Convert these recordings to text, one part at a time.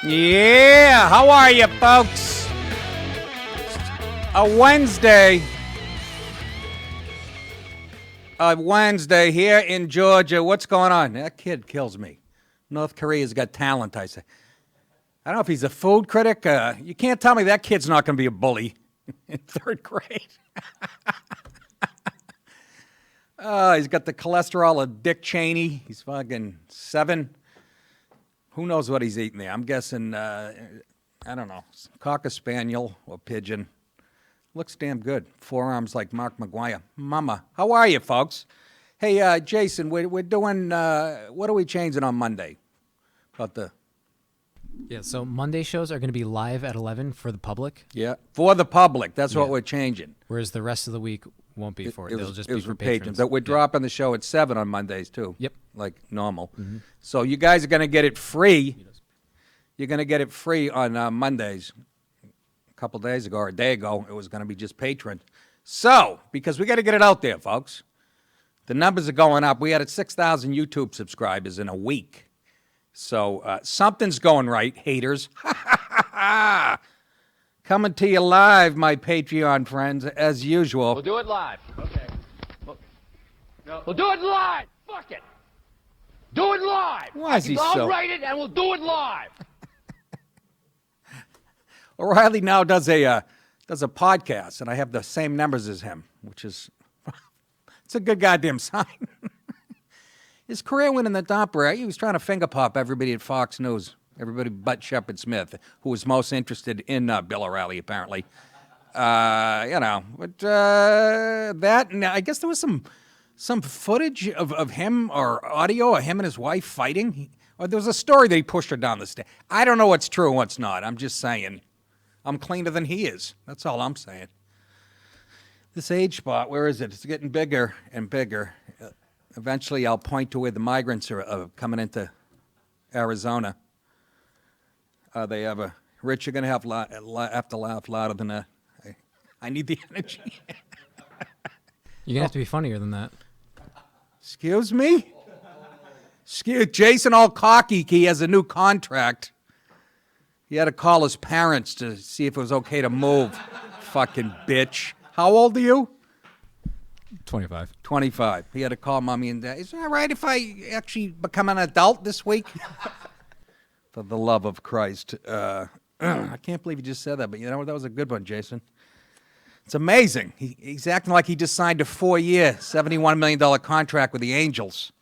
Yeah, how are you, folks? A Wednesday here in Georgia. What's going on? That kid kills me. North Korea's got talent, I say. I don't know if he's a food critic. You can't tell me that kid's not going to be a bully in third grade. He's got the cholesterol of Dick Cheney. He's fucking 7. Who knows what he's eating there? I'm guessing, I don't know, Cocker Spaniel or Pigeon. Looks damn good. Forearms like Mark McGuire. Mama, how are you, folks? Hey, Jason, we're doing, what are we changing on Monday? Yeah, so Monday shows are going to be live at 11 for the public. Yeah, for the public. That's what we're changing. Whereas the rest of the week won't be for it. They'll just be for patrons. But we're dropping the show at 7 on Mondays, too. Yep. Like normal. Mm-hmm. So you guys are going to get it free. You're going to get it free on Mondays. A couple days ago or a day ago, it was going to be just patron. So, because we got to get it out there, folks. The numbers are going up. We had 6,000 YouTube subscribers in a week. So something's going right, haters. Coming to you live, my Patreon friends, as usual. We'll do it live. Okay. We'll do it live. Fuck it. Do it live. Why is he I'll write it and we'll do it live. O'Reilly now does a podcast, and I have the same numbers as him, which is it's a good goddamn sign. His career went in the dumper. He was trying to finger pop everybody at Fox News, everybody but Shepard Smith, who was most interested in Bill O'Reilly, apparently. But that, and I guess there was some footage of him or audio of him and his wife fighting. Or there was a story that he pushed her down the stairs. I don't know what's true and what's not. I'm just saying. I'm cleaner than he is. That's all I'm saying. This age spot, where is it? It's getting bigger and bigger. Eventually, I'll point to where the migrants are coming into Arizona. They ever? Rich, you're going to have to laugh louder than that. I need the energy. You're going to have to be funnier than that. Excuse me? Jason all cocky. He has a new contract. He had to call his parents to see if it was okay to move. Fucking bitch. How old are you? 25. 25. He had to call mommy and dad. Is it all right if I actually become an adult this week? For the love of Christ. I can't believe you just said that, but you know what? That was a good one, Jason. It's amazing. He's acting like he just signed a 4-year, $71 million contract with the Angels.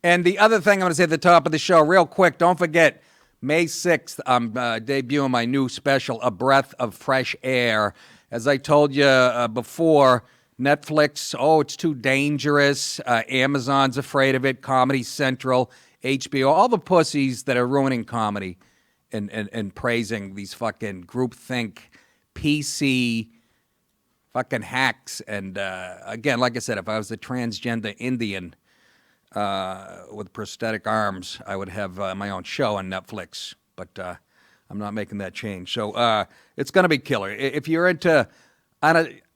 And the other thing I'm going to say at the top of the show, real quick, don't forget, May 6th, I'm debuting my new special, A Breath of Fresh Air. As I told you before, Netflix, it's too dangerous. Amazon's afraid of it. Comedy Central, HBO, all the pussies that are ruining comedy and praising these fucking groupthink, PC fucking hacks. And again, like I said, if I was a transgender Indian with prosthetic arms, I would have my own show on Netflix. But I'm not making that change. So it's going to be killer. If you're into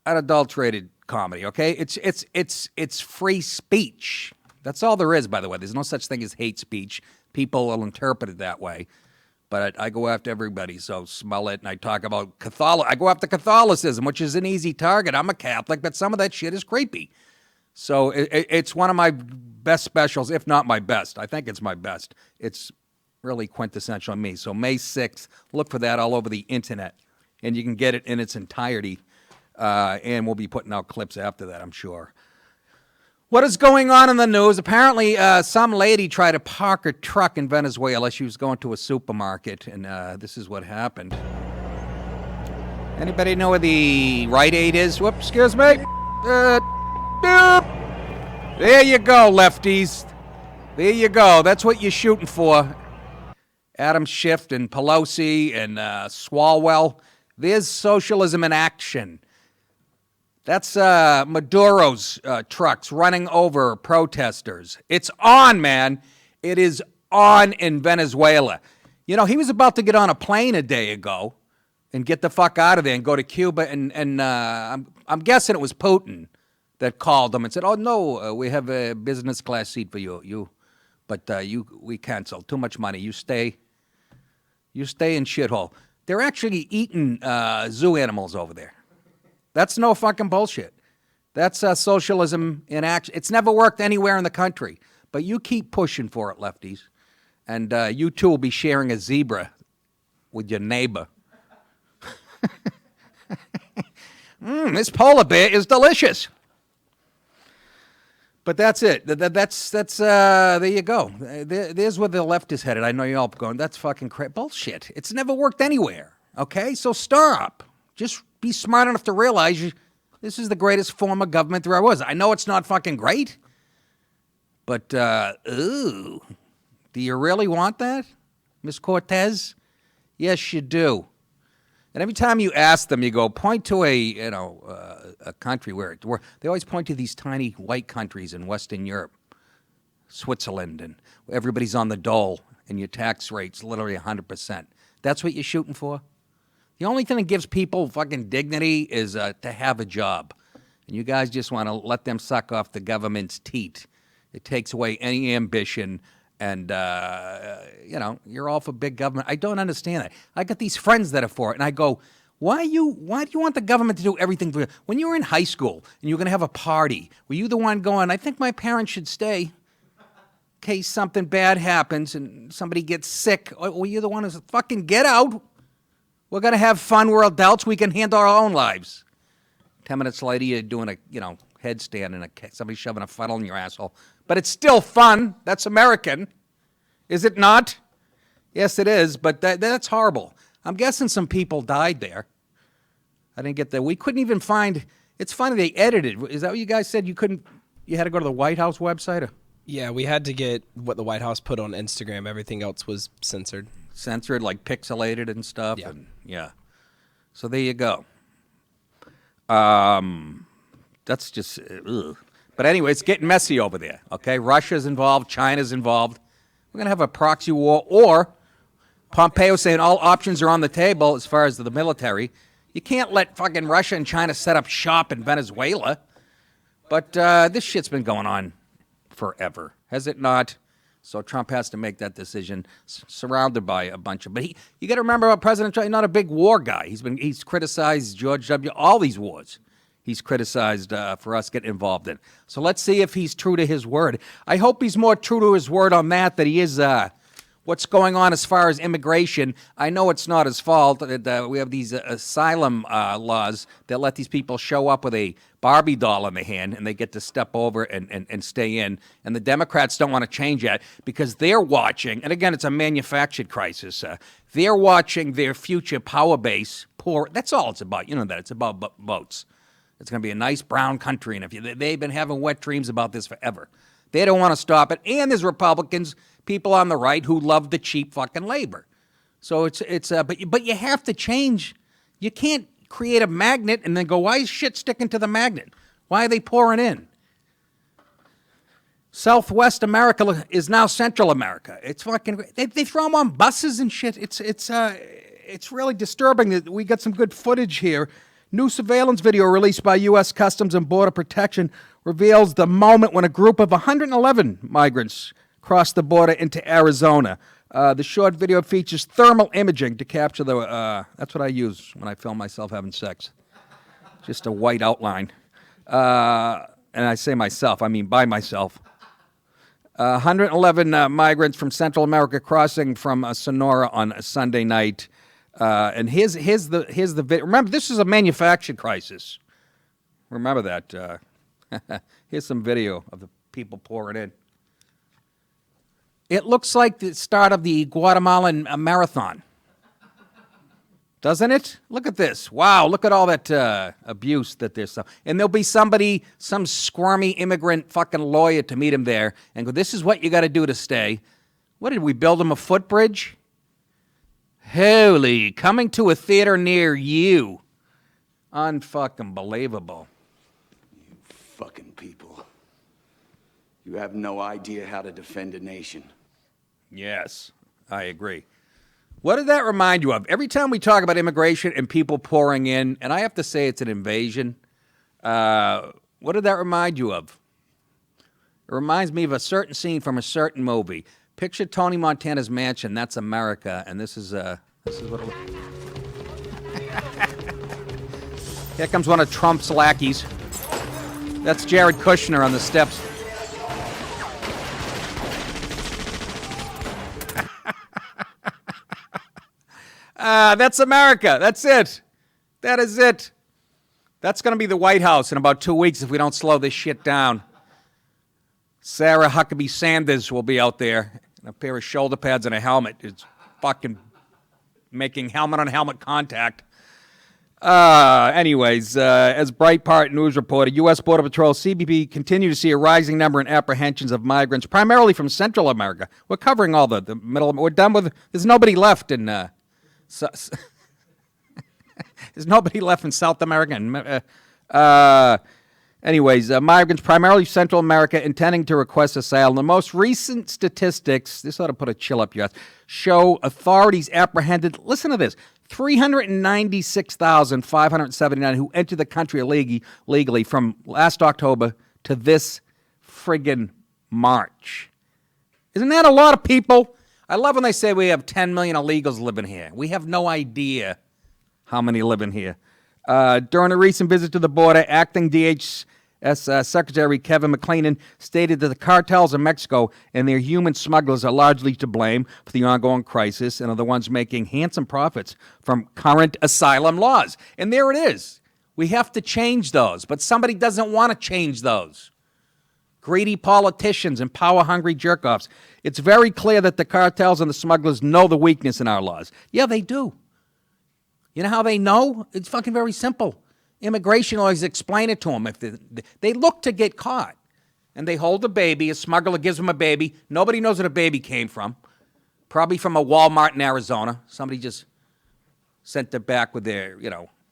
unadulterated comedy, okay? It's free speech. That's all there is, by the way. There's no such thing as hate speech. People will interpret it that way. But I go after everybody, so smell it. And I talk about I go after Catholicism, which is an easy target. I'm a Catholic, but some of that shit is creepy. So it's one of my best specials, if not my best. I think it's my best. It's really quintessential on me. So May 6th, look for that all over the internet. And you can get it in its entirety. And we'll be putting out clips after that, I'm sure. What is going on in the news? Apparently, some lady tried to park her truck in Venezuela. She was going to a supermarket, and this is what happened. Anybody know where the Rite Aid is? Whoops, excuse me. There you go, lefties. There you go. That's what you're shooting for. Adam Schiff and Pelosi and Swalwell. There's socialism in action. That's Maduro's trucks running over protesters. It's on, man. It is on in Venezuela. You know, he was about to get on a plane a day ago and get the fuck out of there and go to Cuba. And I'm guessing it was Putin that called him and said, "Oh no, we have a business class seat for you. But we canceled. Too much money. You stay You stay in shithole. They're actually eating zoo animals over there. That's no fucking bullshit. That's socialism in action. It's never worked anywhere in the country. But you keep pushing for it, lefties. And you too will be sharing a zebra with your neighbor. This polar bear is delicious. But that's it. That's there you go. There's where the left is headed. I know you're all going, that's fucking bullshit. It's never worked anywhere. Okay? So stop. Just be smart enough to realize this is the greatest form of government there ever was. I know it's not fucking great. But, do you really want that, Miss Cortez? Yes, you do. And every time you ask them, you go, point to a country where they always point to these tiny white countries in Western Europe, Switzerland, and everybody's on the dole, and your tax rate's literally 100%. That's what you're shooting for? The only thing that gives people fucking dignity is to have a job. And you guys just want to let them suck off the government's teat. It takes away any ambition. And, you're all for big government. I don't understand that. I got these friends that are for it. And I go, why do you want the government to do everything for you? When you were in high school and you were going to have a party, were you the one going, I think my parents should stay in case something bad happens and somebody gets sick? Or were you the one who's fucking get out? We're going to have fun. We're adults. We can handle our own lives. 10 minutes later, you're doing a, headstand and somebody shoving a funnel in your asshole. But it's still fun. That's American. Is it not? Yes, it is, but that's horrible. I'm guessing some people died there. I didn't get that. We couldn't even find, it's funny, they edited. Is that what you guys said? You had to go to the White House website? Or? Yeah, we had to get what the White House put on Instagram. Everything else was censored. Censored, like pixelated and stuff? Yeah. Yeah. So there you go. That's just, ugh. But anyway, it's getting messy over there, okay? Russia's involved, China's involved. We're going to have a proxy war, or Pompeo saying all options are on the table as far as the military. You can't let fucking Russia and China set up shop in Venezuela. But this shit's been going on forever, has it not? So Trump has to make that decision, surrounded by a bunch of. But you got to remember about President Trump. He's not a big war guy. He's criticized George W. All these wars. He's criticized for us getting involved in. So let's see if he's true to his word. I hope he's more true to his word on that he is what's going on as far as immigration. I know it's not his fault that we have these asylum laws that let these people show up with a Barbie doll in their hand and they get to step over and stay in. And the Democrats don't want to change that because they're watching, and again, it's a manufactured crisis. They're watching their future power base pour. That's all it's about. You know that. It's about votes. It's going to be a nice brown country, and they've been having wet dreams about this forever. They don't want to stop it, and there's Republicans, people on the right who love the cheap fucking labor. So but you have to change. You can't create a magnet and then go, why is shit sticking to the magnet? Why are they pouring in? Southwest America is now Central America. It's fucking. They throw them on buses and shit. It's really disturbing. That we got some good footage here. New surveillance video released by U.S. Customs and Border Protection reveals the moment when a group of 111 migrants crossed the border into Arizona. The short video features thermal imaging to capture the. That's what I use when I film myself having sex. Just a white outline. And I say myself, I mean by myself. 111 migrants from Central America crossing from Sonora on a Sunday night. And here's the video. Remember, this is a manufactured crisis. Remember that. Here's some video of the people pouring in. It looks like the start of the Guatemalan marathon. Doesn't it? Look at this. Wow, look at all that abuse that there's. And there'll be some squirmy immigrant fucking lawyer to meet him there and go, this is what you got to do to stay. What, did we build him a footbridge? Holy, coming to a theater near you. Unfucking believable. You fucking people. You have no idea how to defend a nation. Yes, I agree. What did that remind you of? Every time we talk about immigration and people pouring in, and I have to say it's an invasion, what did that remind you of? It reminds me of a certain scene from a certain movie. Picture Tony Montana's mansion. That's America, and this is what. Here comes one of Trump's lackeys. That's Jared Kushner on the steps. That's America. That's it. That is it. That's going to be the White House in about 2 weeks if we don't slow this shit down. Sarah Huckabee Sanders will be out there in a pair of shoulder pads and a helmet. It's fucking making helmet-on-helmet contact. Anyways, as Breitbart News reported, U.S. Border Patrol, CBP, continue to see a rising number in apprehensions of migrants, primarily from Central America. We're covering all the middle. We're done with. There's nobody left in. There's nobody left in South America. Anyways, migrants, primarily Central America, intending to request asylum. The most recent statistics, this ought to put a chill up your ass, show authorities apprehended, listen to this, 396,579 who entered the country legally from last October to this friggin' March. Isn't that a lot of people? I love when they say we have 10 million illegals living here. We have no idea how many live in here. During a recent visit to the border, acting DHS Secretary Kevin McClellan stated that the cartels in Mexico and their human smugglers are largely to blame for the ongoing crisis and are the ones making handsome profits from current asylum laws. And there it is. We have to change those, but somebody doesn't want to change those. Greedy politicians and power-hungry jerk-offs. It's very clear that the cartels and the smugglers know the weakness in our laws. Yeah, they do. You know how they know? It's fucking very simple. Immigration lawyers explain it to them. If they look to get caught, and they hold a baby, a smuggler gives them a baby. Nobody knows where the baby came from. Probably from a Walmart in Arizona. Somebody just sent it back with their,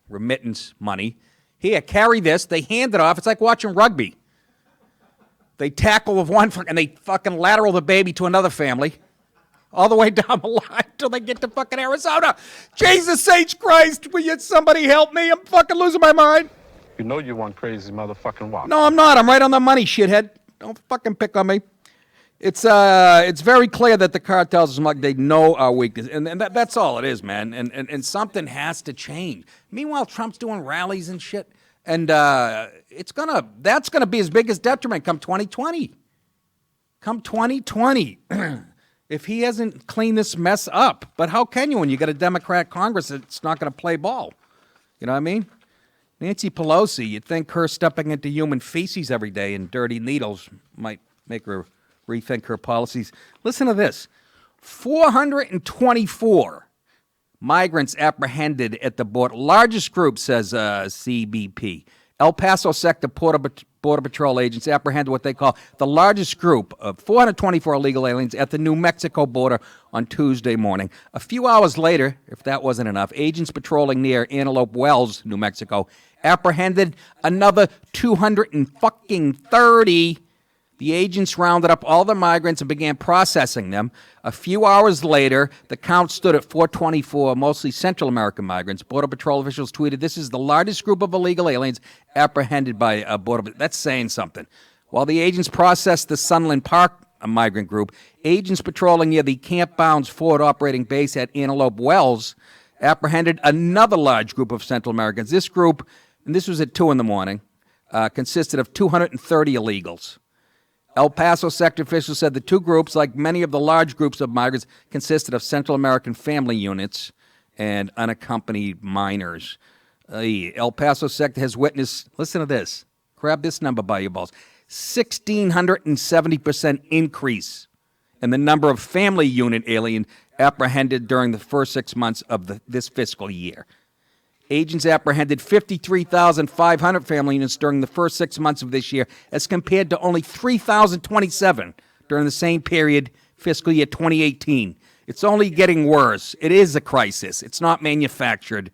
remittance money. Here, carry this. They hand it off. It's like watching rugby. They tackle with one, and they fucking lateral the baby to another family. All the way down the line till they get to fucking Arizona. Jesus H. Christ, will you somebody help me? I'm fucking losing my mind. You know you one crazy motherfucking wop. No, I'm not. I'm right on the money, shithead. Don't fucking pick on me. It's very clear that the cartels, they know our weakness. And that's all it is, man. And something has to change. Meanwhile, Trump's doing rallies and shit. And that's gonna be his biggest detriment come 2020. Come 2020. If he hasn't cleaned this mess up. But how can you when you got a Democrat Congress that's not going to play ball? You know what I mean? Nancy Pelosi, you'd think her stepping into human feces every day and dirty needles might make her rethink her policies. Listen to this. 424 migrants apprehended at the border. Largest group, says CBP. El Paso sector Border Patrol agents apprehended what they call the largest group of 424 illegal aliens at the New Mexico border on Tuesday morning. A few hours later, if that wasn't enough, agents patrolling near Antelope Wells, New Mexico, apprehended another 230. The agents rounded up all the migrants and began processing them. A few hours later, the count stood at 424, mostly Central American migrants. Border Patrol officials tweeted, "This is the largest group of illegal aliens apprehended by Border." That's saying something. While the agents processed the Sunland Park migrant group, agents patrolling near the Camp Bounds Ford operating base at Antelope Wells apprehended another large group of Central Americans. This group, and this was at 2 in the morning, consisted of 230 illegals. El Paso sector officials said the two groups, like many of the large groups of migrants, consisted of Central American family units and unaccompanied minors. El Paso sector has witnessed, listen to this, grab this number by your balls, 1,670% increase in the number of family unit alien apprehended during the first 6 months of this fiscal year. Agents apprehended 53,500 family units during the first 6 months of this year, as compared to only 3,027 during the same period, fiscal year 2018. It's only getting worse. It is a crisis. It's not manufactured.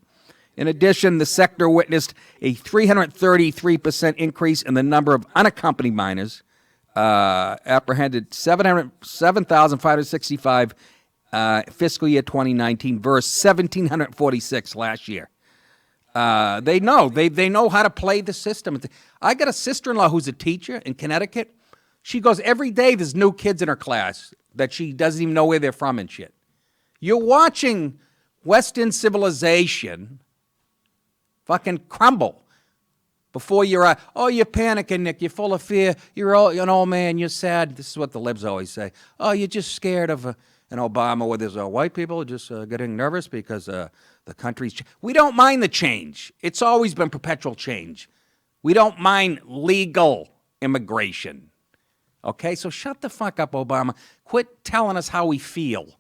In addition, the sector witnessed a 333% increase in the number of unaccompanied minors, apprehended 7,565 fiscal year 2019 versus 1,746 last year. They know how to play the system. I got a sister-in-law who's a teacher in Connecticut. She goes, every day there's new kids in her class. that she doesn't even know where they're from and shit. You're watching Western civilization fucking crumble before your eyes. Oh, you're panicking, Nick. You're full of fear. You're an old man. You're sad. This is what the libs always say. Oh, you're just scared of an Obama where there's white people just getting nervous because the country's... We don't mind the change. It's always been perpetual change. We don't mind legal immigration. Okay? So shut the fuck up, Obama. Quit telling us how we feel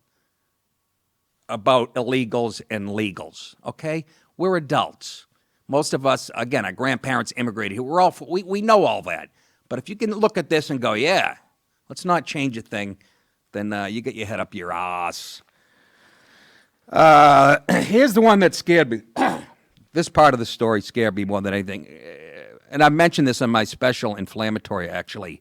about illegals and legals. Okay? We're adults. Most of us, again, our grandparents immigrated here. We know all that. But if you can look at this and go, yeah, let's not change a thing, then you get your head up your ass. Here's the one that scared me. This part of the story scared me more than anything. And I mentioned this in my special inflammatory, actually.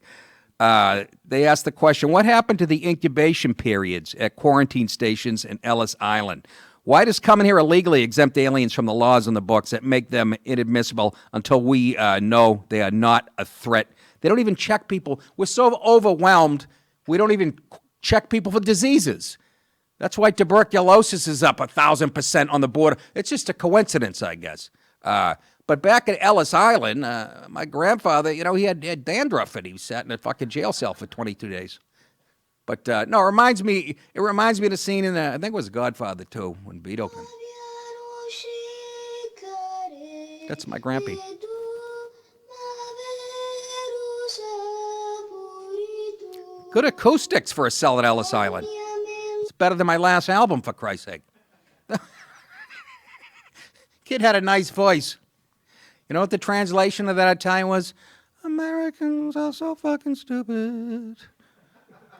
They asked the question, what happened to the incubation periods at quarantine stations in Ellis Island? Why does coming here illegally exempt aliens from the laws in the books that make them inadmissible until we know they are not a threat? They don't even check people. We're so overwhelmed, we don't even check people for diseases. That's why tuberculosis is up 1,000% on the border. It's just a coincidence, I guess. But back at Ellis Island, my grandfather, he had dandruff and he sat in a fucking jail cell for 22 days. But no, it reminds me of the scene in, I think it was Godfather 2, when Vito can. That's my grampy. Good acoustics for a cell at Ellis Island. It's better than my last album, for Christ's sake. Kid had a nice voice. You know what the translation of that Italian was? Americans are so fucking stupid.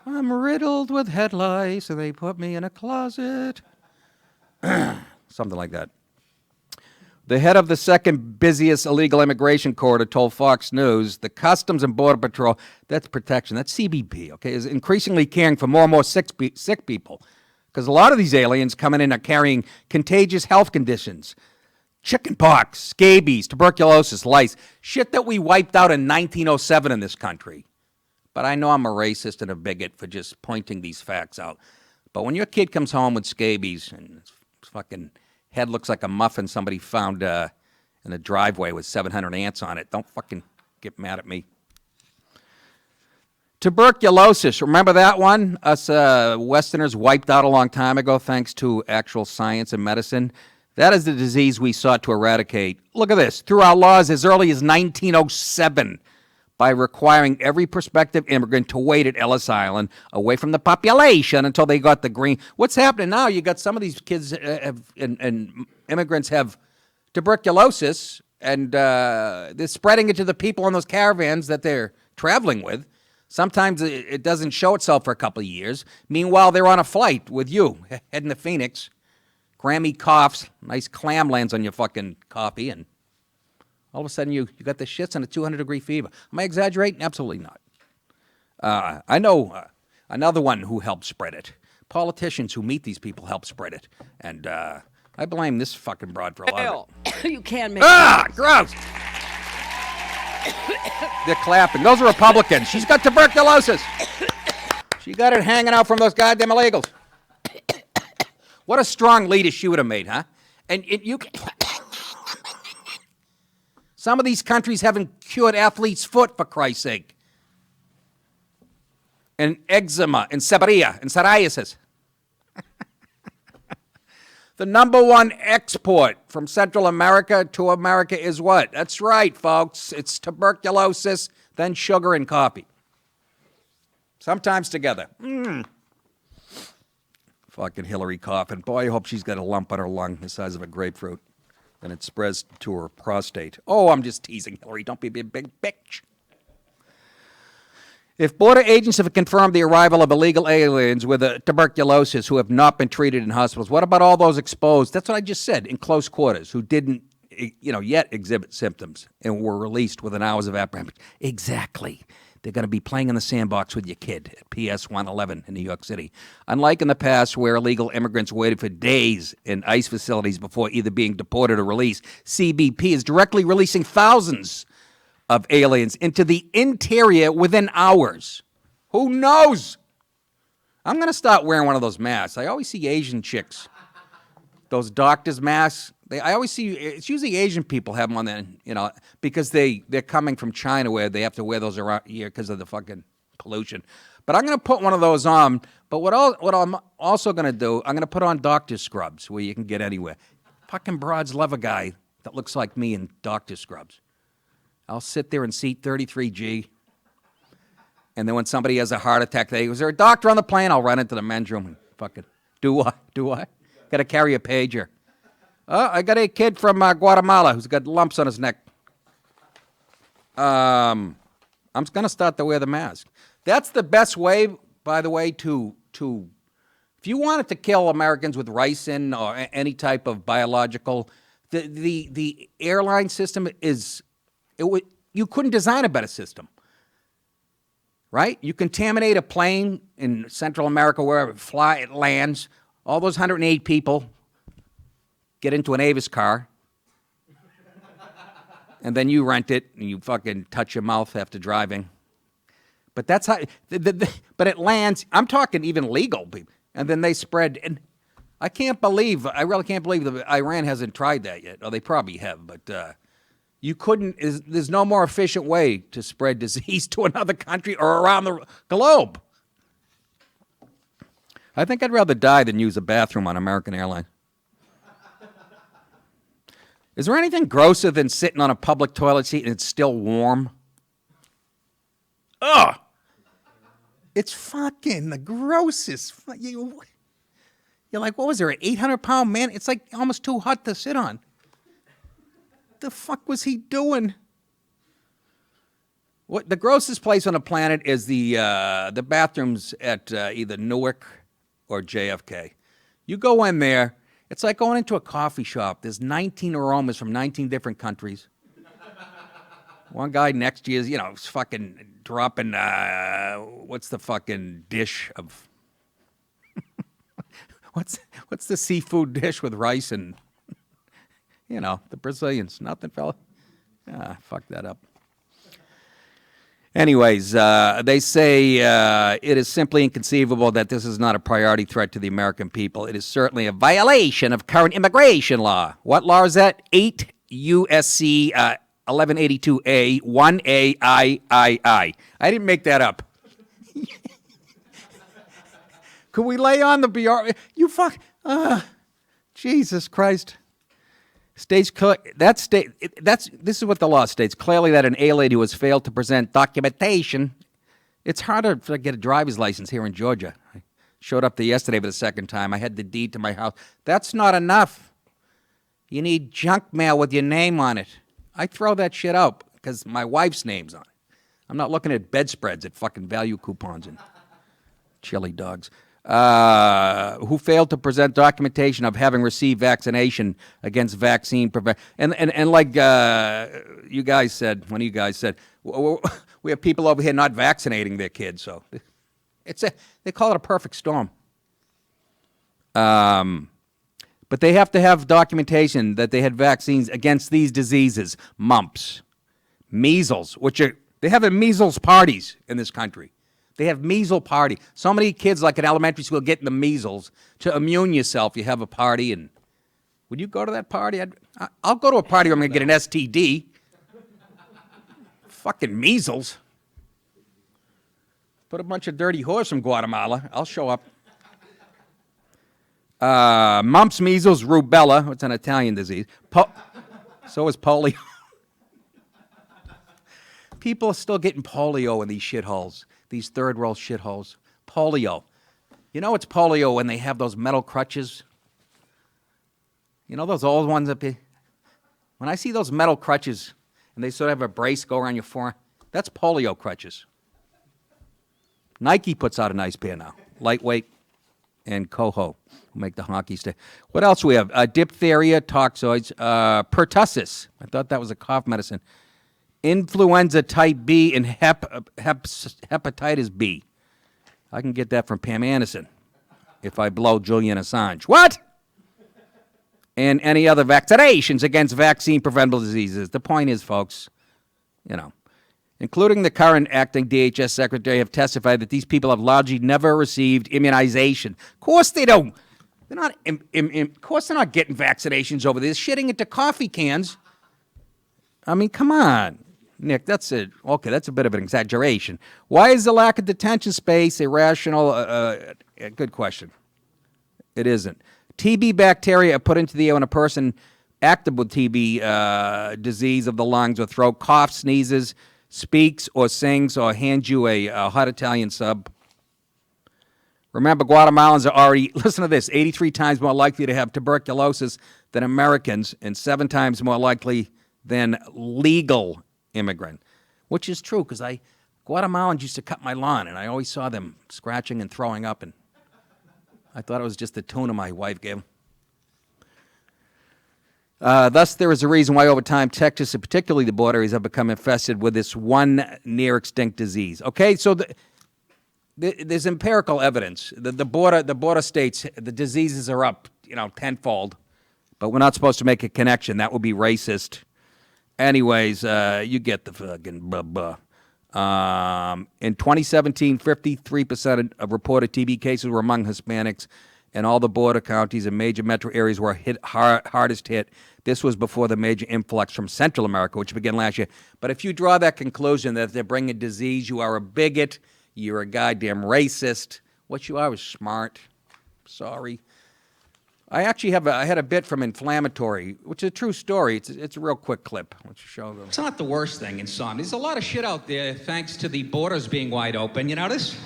I'm riddled with head lice, so they put me in a closet. Something like that. The head of the second busiest illegal immigration corridor told Fox News the Customs and Border Patrol, that's protection, that's CBP, okay, is increasingly caring for more and more sick people. Because a lot of these aliens coming in are carrying contagious health conditions. Chicken pox, scabies, tuberculosis, lice, shit that we wiped out in 1907 in this country. But I know I'm a racist and a bigot for just pointing these facts out. But when your kid comes home with scabies and his fucking head looks like a muffin somebody found in a driveway with 700 ants on it, don't fucking get mad at me. Tuberculosis, remember that one? Us Westerners wiped out a long time ago thanks to actual science and medicine. That is the disease we sought to eradicate. Look at this. Through our laws as early as 1907, by requiring every prospective immigrant to wait at Ellis Island away from the population until they got the green. What's happening now? You got some of these kids and immigrants have tuberculosis, and they're spreading it to the people on those caravans that they're traveling with. Sometimes it doesn't show itself for a couple of years. Meanwhile, they're on a flight with you, heading to Phoenix. Grammy coughs, nice clam lands on your fucking coffee, and all of a sudden you got the shits and a 200-degree fever. Am I exaggerating? Absolutely not. I know another one who helped spread it. Politicians who meet these people help spread it. And I blame this fucking broad for a lot of it. You can't make gross! They're clapping. Those are Republicans. She's got tuberculosis. She got it hanging out from those goddamn illegals. What a strong leader she would have made, huh? And you... Some of these countries haven't cured athlete's foot, for Christ's sake. And eczema, and seborrhea, and psoriasis. The number one export from Central America to America is what? That's right, folks. It's tuberculosis, then sugar and coffee. Sometimes together. Fucking Hillary coughing. Boy, I hope she's got a lump on her lung the size of a grapefruit. And it spreads to her prostate. Oh, I'm just teasing, Hillary. Don't be a big bitch. If border agents have confirmed the arrival of illegal aliens with tuberculosis who have not been treated in hospitals, what about all those exposed? That's what I just said, in close quarters, who didn't, yet exhibit symptoms and were released within hours of apprehension. Exactly. They're going to be playing in the sandbox with your kid at PS 111 in New York City. Unlike in the past where illegal immigrants waited for days in ICE facilities before either being deported or released, CBP is directly releasing thousands of aliens into the interior within hours. Who knows I'm going to start wearing one of those masks. I always see Asian chicks, those doctors' masks. I always see, it's usually Asian people have them on there, because they're coming from China where they have to wear those around here because of the fucking pollution. But I'm going to put one of those on. But what I'm also going to do, I'm going to put on doctor scrubs where you can get anywhere. Fucking broads love a guy that looks like me in doctor scrubs. I'll sit there in seat 33G. And then when somebody has a heart attack, they go, is there a doctor on the plane? I'll run into the men's room and fucking, do I? Got to carry a pager. Oh, I got a kid from Guatemala who's got lumps on his neck. I'm going to start to wear the mask. That's the best way, by the way, to if you wanted to kill Americans with ricin or any type of biological, the airline system you couldn't design a better system. Right? You contaminate a plane in Central America, wherever it lands, all those 108 people get into an Avis car, and then you rent it, and you fucking touch your mouth after driving. But that's how, but it lands, I'm talking even legal people, and then they spread, and I really can't believe that Iran hasn't tried that yet. Oh, they probably have, but there's no more efficient way to spread disease to another country or around the globe. I think I'd rather die than use a bathroom on American Airlines. Is there anything grosser than sitting on a public toilet seat and it's still warm? Ugh! It's fucking the grossest. You're like, what was there, an 800-pound man? It's like almost too hot to sit on. The fuck was he doing? What the grossest place on the planet is the bathrooms at either Newark or JFK. You go in there, it's like going into a coffee shop. There's 19 aromas from 19 different countries. One guy next to you is, is fucking dropping, what's the fucking dish of, what's the seafood dish with rice and, the Brazilians, nothing, fella. Fuck that up. Anyways, they say it is simply inconceivable that this is not a priority threat to the American people. It is certainly a violation of current immigration law. What law is that? 8 U.S.C. 1182A 1A II. I didn't make that up. Could we lay on the BR? Jesus Christ. This is what the law states. Clearly that an alien who has failed to present documentation, it's harder to get a driver's license here in Georgia. I showed up there yesterday for the second time. I had the deed to my house. That's not enough. You need junk mail with your name on it. I throw that shit out because my wife's name's on it. I'm not looking at bedspreads at fucking value coupons and chili dogs. Who failed to present documentation of having received vaccination against vaccine prevention. And like you guys said, one of you guys said, we have people over here not vaccinating their kids. So they call it a perfect storm. But they have to have documentation that they had vaccines against these diseases, mumps, measles, they have measles parties in this country. They have measles party. So many kids, like in elementary school, getting the measles. To immune yourself, you have a party. And would you go to that party? I'll go to a party where I'm going to get an STD. Fucking measles. Put a bunch of dirty whores from Guatemala. I'll show up. Mumps, measles, rubella. It's an Italian disease. So is polio. People are still getting polio in these shitholes. These third world shitholes. Polio. You know it's polio when they have those metal crutches? You know those old ones up here? When I see those metal crutches and they sort of have a brace go around your forearm, that's polio crutches. Nike puts out a nice pair now. Lightweight and Coho make the hockey stick. What else we have? Diphtheria, toxoids, pertussis. I thought that was a cough medicine. Influenza type B and hepatitis B. I can get that from Pam Anderson if I blow Julian Assange. What? And any other vaccinations against vaccine-preventable diseases. The point is, folks, including the current acting DHS secretary, have testified that these people have largely never received immunization. Of course they don't. They're not. Of course they're not getting vaccinations over this. Shitting into coffee cans. I mean, come on, Nick. That's it. Okay, that's a bit of an exaggeration. Why is the lack of detention space irrational? Good question. It isn't. TB bacteria are put into the air when a person active with TB disease of the lungs or throat coughs, sneezes, speaks or sings, or hands you a hot Italian sub. Remember, Guatemalans are already, listen to this, 83 times more likely to have tuberculosis than Americans and 7 times more likely than legal immigrant, which is true because Guatemalans used to cut my lawn and I always saw them scratching and throwing up, and I thought it was just the tuna my wife gave them. Thus, there is a reason why over time Texas, and particularly the border areas, have become infested with this one near-extinct disease. Okay, so there's empirical evidence. The border states, the diseases are up, tenfold, but we're not supposed to make a connection. That would be racist. Anyways, you get the fucking blah. In 2017, 53% of reported TB cases were among Hispanics, and all the border counties and major metro areas were hardest hit. This was before the major influx from Central America, which began last year. But if you draw that conclusion that they're bringing disease, you are a bigot, you're a goddamn racist. What you are is smart. Sorry. I actually had a bit from Inflammatory, which is a true story. It's a real quick clip. Let's show them. It's not the worst thing in some. There's a lot of shit out there thanks to the borders being wide open. You notice?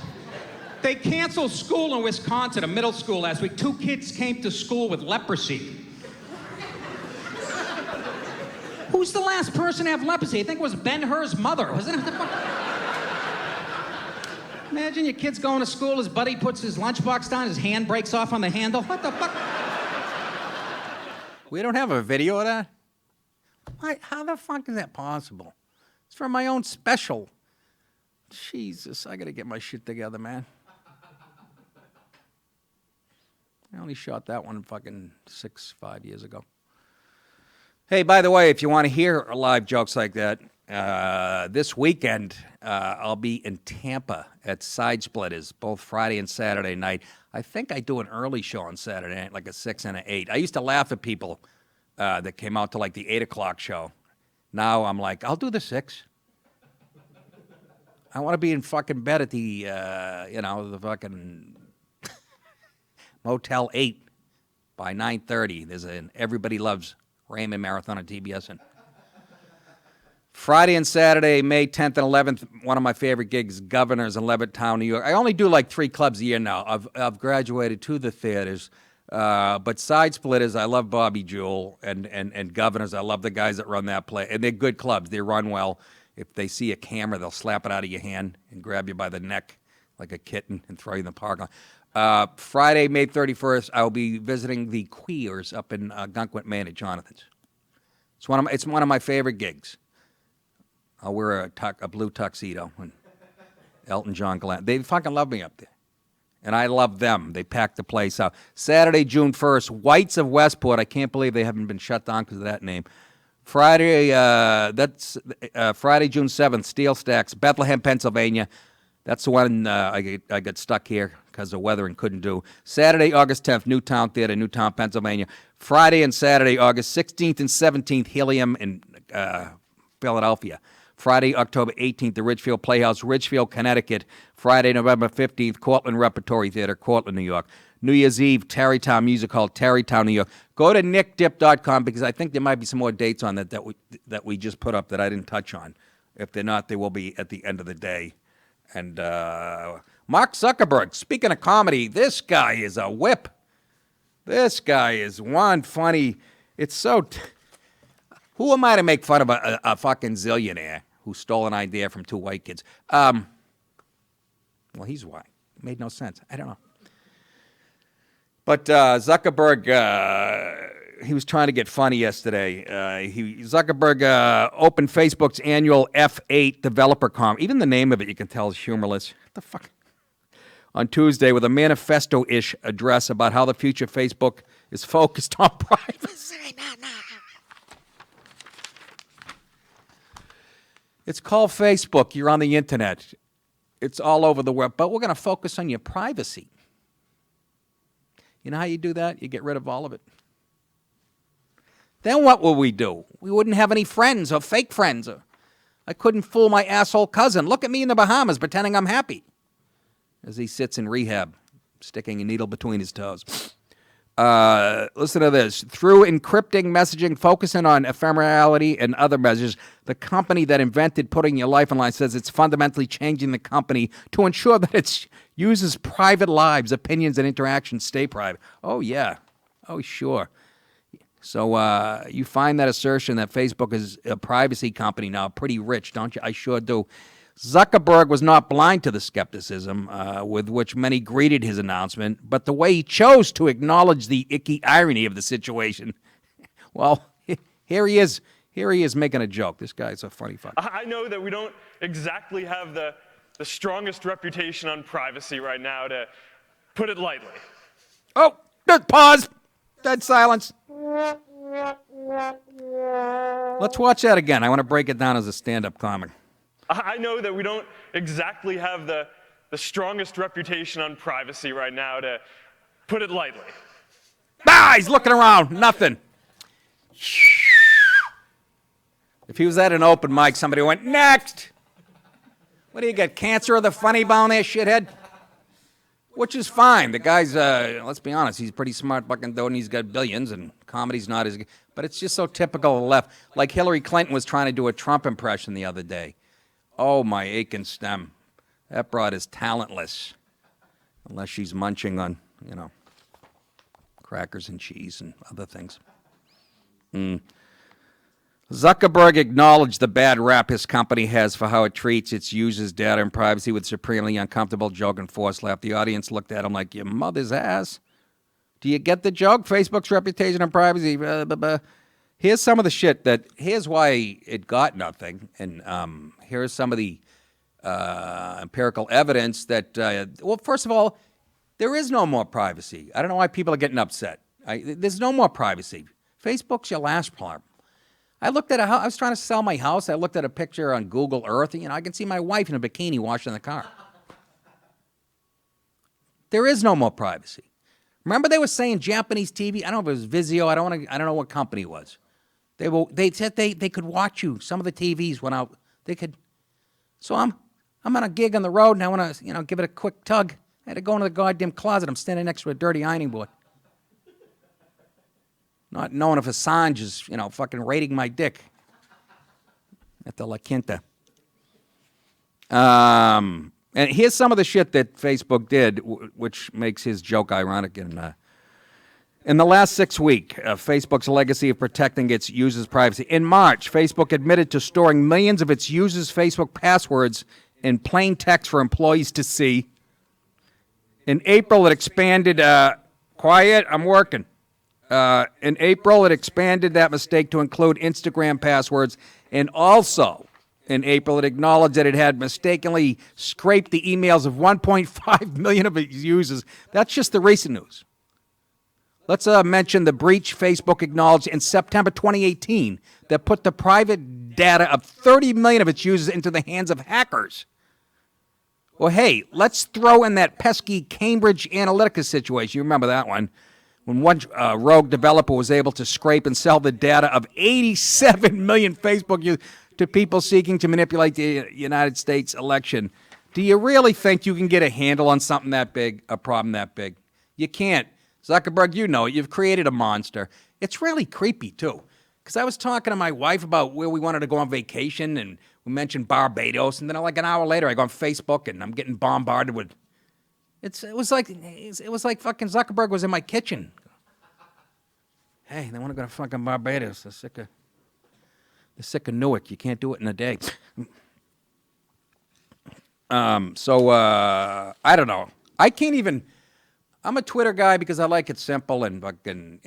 They canceled school in Wisconsin, a middle school last week. 2 kids came to school with leprosy. Who's the last person to have leprosy? I think it was Ben-Hur's mother, wasn't it? Imagine your kid's going to school, his buddy puts his lunchbox down, his hand breaks off on the handle. What the fuck? We don't have a video of that? How the fuck is that possible? It's from my own special. Jesus, I gotta get my shit together, man. I only shot that one fucking 5 years ago. Hey, by the way, if you want to hear live jokes like that, this weekend I'll be in Tampa at Side Splitters, both Friday and Saturday night. I think I do an early show on Saturday night, like a 6 and an 8. I used to laugh at people that came out to like the 8 o'clock show. Now I'm like, I'll do the 6. I want to be in fucking bed at the, the fucking Motel 8 by 9:30. There's an Everybody Loves Raymond Marathon on TBS. And Friday and Saturday, May 10th and 11th, one of my favorite gigs, Governors in Levittown, New York. I only do like 3 clubs a year now. I've graduated to the theaters. But Side Splitters, I love Bobby Jewell, and Governors, I love the guys that run that play. And they're good clubs. They run well. If they see a camera, they'll slap it out of your hand and grab you by the neck like a kitten and throw you in the parking lot. Friday, May 31st, I'll be visiting the Queers up in Gunkwit, Maine at Jonathan's. It's one of my favorite gigs. I'll wear a blue tuxedo and Elton John Glenn. They fucking love me up there. And I love them. They packed the place out. Saturday, June 1st, Whites of Westport. I can't believe they haven't been shut down because of that name. Friday, Friday, June 7th, Steel Stacks, Bethlehem, Pennsylvania. That's the one I got stuck here because of weather and couldn't do. Saturday, August 10th, Newtown Theater, Newtown, Pennsylvania. Friday and Saturday, August 16th and 17th, Helium in Philadelphia. Friday, October 18th, the Ridgefield Playhouse, Ridgefield, Connecticut. Friday, November 15th, Cortland Repertory Theater, Cortland, New York. New Year's Eve, Tarrytown Music Hall, Tarrytown, New York. Go to nickdip.com because I think there might be some more dates on that we just put up that I didn't touch on. If they're not, they will be at the end of the day. And Mark Zuckerberg, speaking of comedy, this guy is a whip. This guy is one funny. It's so... Who am I to make fun of a fucking zillionaire who stole an idea from 2 white kids? Well, he's white. It made no sense. I don't know. But Zuckerberg, he was trying to get funny yesterday. Zuckerberg opened Facebook's annual F8 developer conference. Even the name of it, you can tell, is humorless. What the fuck? On Tuesday with a manifesto-ish address about how the future of Facebook is focused on privacy. It's called Facebook. You're on the internet. It's all over the web. But we're going to focus on your privacy. You know how you do that? You get rid of all of it. Then what will we do? We wouldn't have any friends or fake friends. I couldn't fool my asshole cousin. Look at me in the Bahamas pretending I'm happy as he sits in rehab, sticking a needle between his toes. Listen to this. Through encrypting messaging, focusing on ephemerality and other measures, the company that invented putting your life online says it's fundamentally changing the company to ensure that its users' private lives, opinions, and interactions stay private. Oh, yeah. Oh, sure. So you find that assertion that Facebook is a privacy company now pretty rich, don't you? I sure do. Zuckerberg was not blind to the skepticism with which many greeted his announcement, but the way he chose to acknowledge the icky irony of the situation, well, here he is making a joke. This guy's a funny fuck. I know that we don't exactly have the strongest reputation on privacy right now, to put it lightly. Oh, pause. Dead silence. Let's watch that again. I want to break it down as a stand-up comic. I know that we don't exactly have the strongest reputation on privacy right now, to put it lightly. Ah, he's looking around. Nothing. If he was at an open mic, somebody went, next. What do you got, cancer of the funny bone there, shithead? Which is fine. The guy's, let's be honest, he's a pretty smart fucking dude and he's got billions and comedy's not as good. But it's just so typical of the left. Like Hillary Clinton was trying to do a Trump impression the other day. Oh, my aching stem. That broad is talentless. Unless she's munching on, crackers and cheese and other things. Zuckerberg acknowledged the bad rap his company has for how it treats its users' data and privacy with supremely uncomfortable joke and forced laugh. The audience looked at him like, your mother's ass. Do you get the joke? Facebook's reputation and privacy. Blah, blah, blah. Here's some of the shit here's why it got nothing. And here's some of the empirical evidence that, well, first of all, there is no more privacy. I don't know why people are getting upset. There's no more privacy. Facebook's your last problem. I looked at I was trying to sell my house. I looked at a picture on Google Earth. I can see my wife in a bikini washing the car. There is no more privacy. Remember they were saying Japanese TV? I don't know if it was Vizio. I don't know what company it was. They said they could watch you. Some of the TVs went out. They could. So I'm on a gig on the road and I want to give it a quick tug. I had to go into the goddamn closet. I'm standing next to a dirty ironing board. Not knowing if Assange is, fucking raiding my dick at the La Quinta. And here's some of the shit that Facebook did, which makes his joke ironic. In the last 6 weeks, Facebook's legacy of protecting its users' privacy. In March, Facebook admitted to storing millions of its users' Facebook passwords in plain text for employees to see. In April, it expanded, quiet, I'm working. In April, it expanded that mistake to include Instagram passwords, and also in April, it acknowledged that it had mistakenly scraped the emails of 1.5 million of its users. That's just the recent news. Let's mention the breach Facebook acknowledged in September 2018 that put the private data of 30 million of its users into the hands of hackers. Well, hey, let's throw in that pesky Cambridge Analytica situation. You remember that one. When one rogue developer was able to scrape and sell the data of 87 million Facebook users to people seeking to manipulate the United States election. Do you really think you can get a handle on something that big, a problem that big? You can't. Zuckerberg, you know it. You've created a monster. It's really creepy, too. Because I was talking to my wife about where we wanted to go on vacation, and we mentioned Barbados, and then like an hour later I go on Facebook, and I'm getting bombarded with... It was like fucking Zuckerberg was in my kitchen. Hey, they want to go to fucking Barbados. They're sick of Newark. You can't do it in a day. I don't know. I can't even. I'm a Twitter guy because I like it simple and fucking,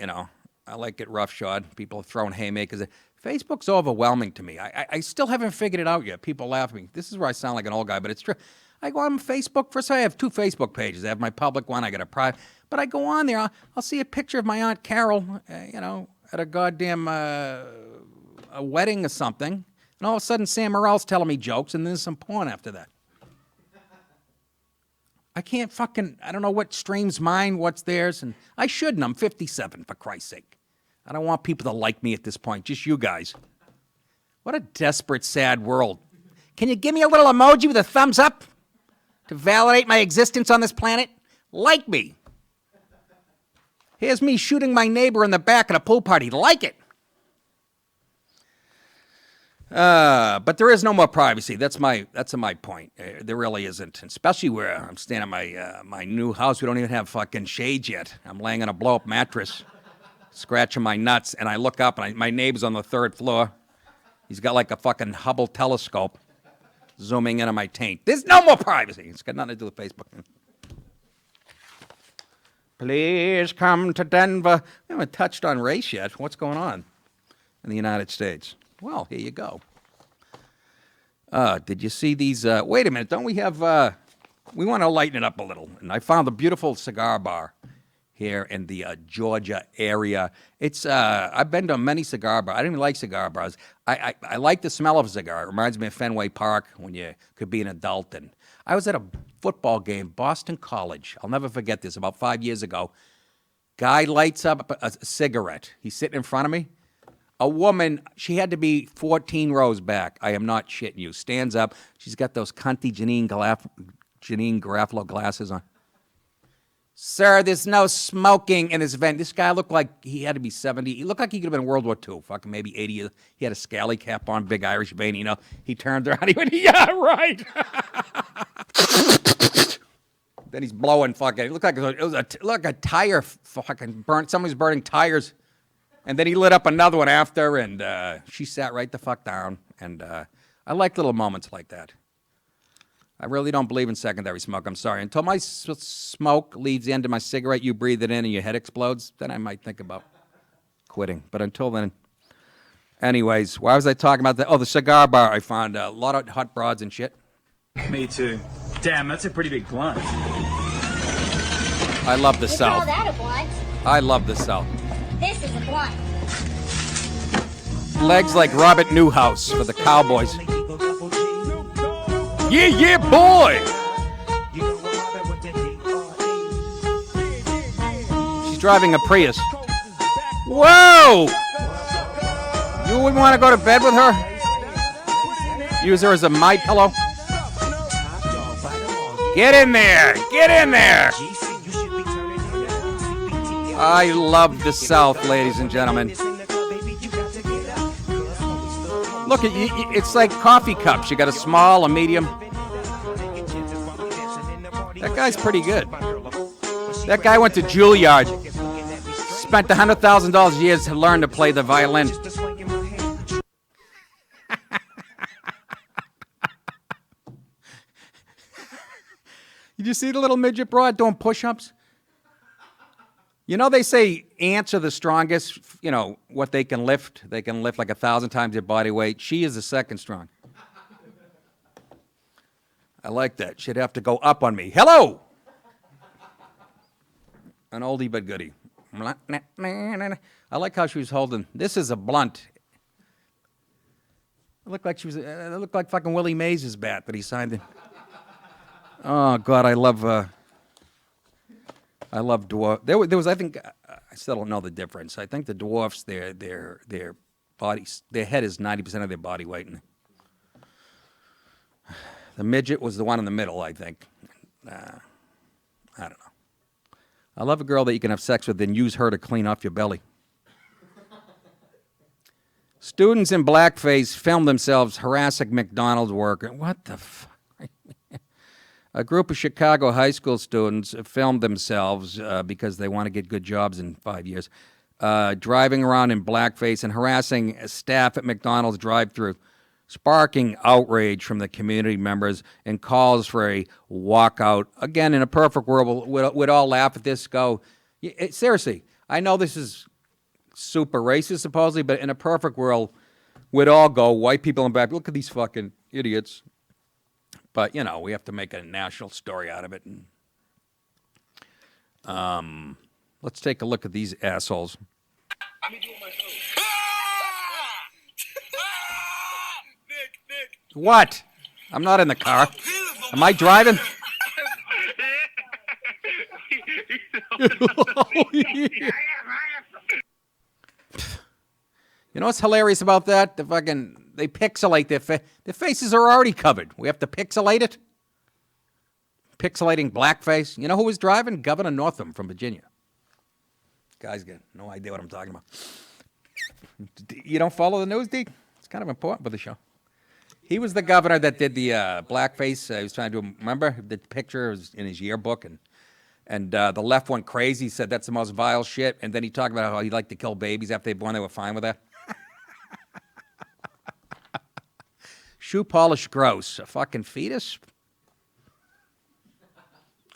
I like it roughshod. People throwing haymakers. Facebook's overwhelming to me. I still haven't figured it out yet. People laugh at me. This is where I sound like an old guy, but it's true. I go on Facebook. First, I have 2 Facebook pages. I have my public one. I got a private. But I go on there. I'll see a picture of my Aunt Carol, at a goddamn a wedding or something. And all of a sudden, Sam Morrill's telling me jokes, and then there's some porn after that. I can't I don't know what streams mine, what's theirs, and I shouldn't. I'm 57, for Christ's sake. I don't want people to like me at this point, just you guys. What a desperate, sad world. Can you give me a little emoji with a thumbs up to validate my existence on this planet? Like me. Here's me shooting my neighbor in the back at a pool party. Like it. But there is no more privacy. That's my point. There really isn't, especially where I'm staying at my new house. We don't even have fucking shades yet. I'm laying on a blow-up mattress, scratching my nuts, and I look up, and my neighbor's on the 3rd floor. He's got like a fucking Hubble telescope zooming in on my taint. There's no more privacy. It's got nothing to do with Facebook. Please come to Denver. We haven't touched on race yet. What's going on in the United States? Well, here you go. Did you see these? Wait a minute. Don't we have... we want to lighten it up a little. And I found a beautiful cigar bar here in the Georgia area. It's... I've been to many cigar bars. I didn't even like cigar bars. I like the smell of a cigar. It reminds me of Fenway Park when you could be an adult. And I was at a football game, Boston College. I'll never forget this. About 5 years ago. Guy lights up a cigarette. He's sitting in front of me. A woman, she had to be 14 rows back. I am not shitting you. Stands up. She's got those cunty Janine Garofalo glasses on. Sir, there's no smoking in this event. This guy looked like he had to be 70. He looked like he could have been in World War II. Fucking maybe 80. He had a scally cap on, big Irish vein. You know, he turned around. He went, yeah, right. Then he's blowing fucking. It looked like it was like a tire fucking burnt. Somebody's burning tires. And then he lit up another one after, and she sat right the fuck down. And I like little moments like that. I really don't believe in secondary smoke. I'm sorry. Until my smoke leads the end of my cigarette, you breathe it in and your head explodes, then I might think about quitting. But until then, anyways, why was I talking about that? Oh, the cigar bar. I found a lot of hot broads and shit. Me too. Damn, that's a pretty big blunt. I love the You South. call that a blunt? I love the South. This is a blunt. Legs like Robert Newhouse for the Cowboys. Yeah, yeah, boy! She's driving a Prius. Whoa! You wouldn't want to go to bed with her? Use her as a my pillow? Get in there! Get in there! I love the South, ladies and gentlemen. Look, it's like coffee cups. You got a small, a medium. That guy's pretty good. That guy went to Juilliard. Spent $100,000 years to learn to play the violin. Did you see the little midget broad doing push-ups? You know, they say ants are the strongest, you know, what they can lift. They can lift like 1,000 times their body weight. She is the second strong. I like that. She'd have to go up on me. Hello! An oldie but goodie. I like how she was holding. This is a blunt. It looked like it looked like fucking Willie Mays' bat that he signed in. Oh, God, I love dwarf. There was, I think, I still don't know the difference. I think the dwarfs, their bodies, their head is 90% of their body weight. And the midget was the one in the middle, I think. I don't know. I love a girl that you can have sex with and use her to clean off your belly. Students in blackface film themselves harassing McDonald's worker. What the fuck? A group of Chicago high school students filmed themselves because they want to get good jobs in 5 years, driving around in blackface and harassing staff at McDonald's drive-thru, sparking outrage from the community members and calls for a walkout. Again, in a perfect world, we'd all laugh at this, go, seriously, I know this is super racist, supposedly, but in a perfect world, we'd all go, white people in black, look at these fucking idiots. But, you know, we have to make a national story out of it. And, let's take a look at these assholes. What? I'm not in the car. Am I driving? You know what's hilarious about that? They pixelate their faces are already covered. We have to pixelate it. Pixelating blackface. You know who was driving? Governor Northam from Virginia. Guy's got no idea what I'm talking about. You don't follow the news, D? It's kind of important for the show. He was the governor that did the blackface. He was trying to remember the picture was in his yearbook, and the left went crazy. He said that's the most vile shit, and then he talked about how he liked to kill babies after they were born. They were fine with that. Shoe polish gross. A fucking fetus?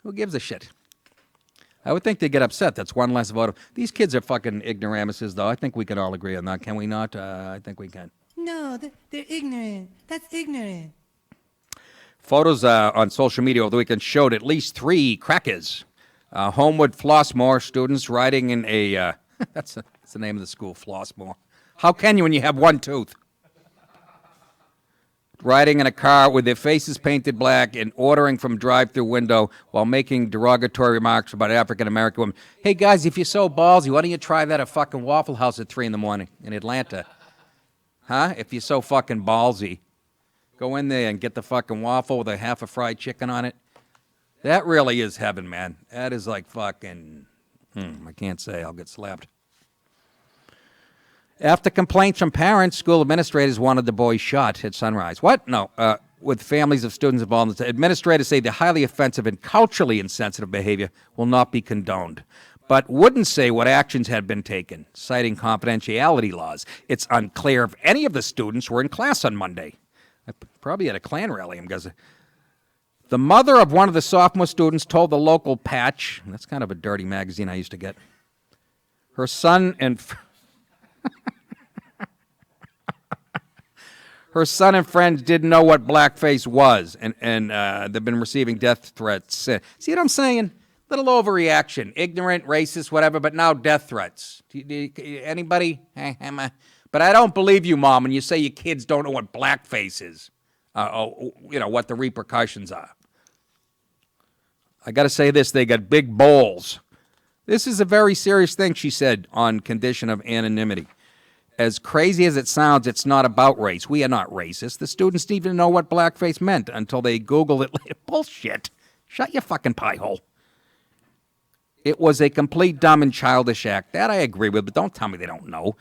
Who gives a shit? I would think they'd get upset. That's one less vote. These kids are fucking ignoramuses, though. I think we can all agree on that. Can we not? I think we can. No, they're ignorant. That's ignorant. Photos on social media over the weekend showed at least 3 crackers. Homewood Flossmoor students riding in a... that's the name of the school, Flossmoor. How can you when you have one tooth? Riding in a car with their faces painted black and ordering from drive-through window while making derogatory remarks about African-American women. Hey, guys, if you're so ballsy, why don't you try that at fucking Waffle House at 3 in the morning in Atlanta? Huh? If you're so fucking ballsy. Go in there and get the fucking waffle with a half a fried chicken on it. That really is heaven, man. That is like fucking... I can't say. I'll get slapped. After complaints from parents, school administrators wanted the boy shot at Sunrise. What? No. With families of students involved, administrators say the highly offensive and culturally insensitive behavior will not be condoned, but wouldn't say what actions had been taken, citing confidentiality laws. It's unclear if any of the students were in class on Monday. Probably at a Klan rally, I'm guessing. The mother of one of the sophomore students told the local Patch, that's kind of a dirty magazine I used to get, her son and... Her son and friends didn't know what blackface was, and they've been receiving death threats. See what I'm saying? Little overreaction, ignorant, racist, whatever, but now death threats. Anybody? But I don't believe you, Mom, when you say your kids don't know what blackface is, what the repercussions are. I got to say this, they got big bowls. This is a very serious thing, she said, on condition of anonymity. As crazy as it sounds, it's not about race. We are not racist. The students didn't even know what blackface meant until they Googled it later. Bullshit. Shut your fucking pie hole. It was a complete dumb and childish act. That I agree with, but don't tell me they don't know.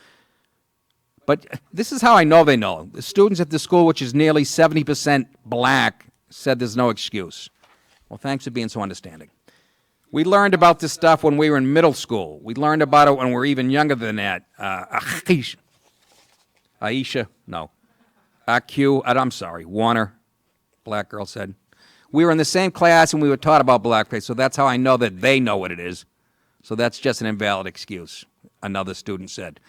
But this is how I know they know. The students at the school, which is nearly 70% black, said there's no excuse. Well, thanks for being so understanding. We learned about this stuff when we were in middle school. We learned about it when we were even younger than that. Aisha, no. I'm sorry, Warner, black girl said. We were in the same class and we were taught about blackface, so that's how I know that they know what it is. So that's just an invalid excuse, another student said.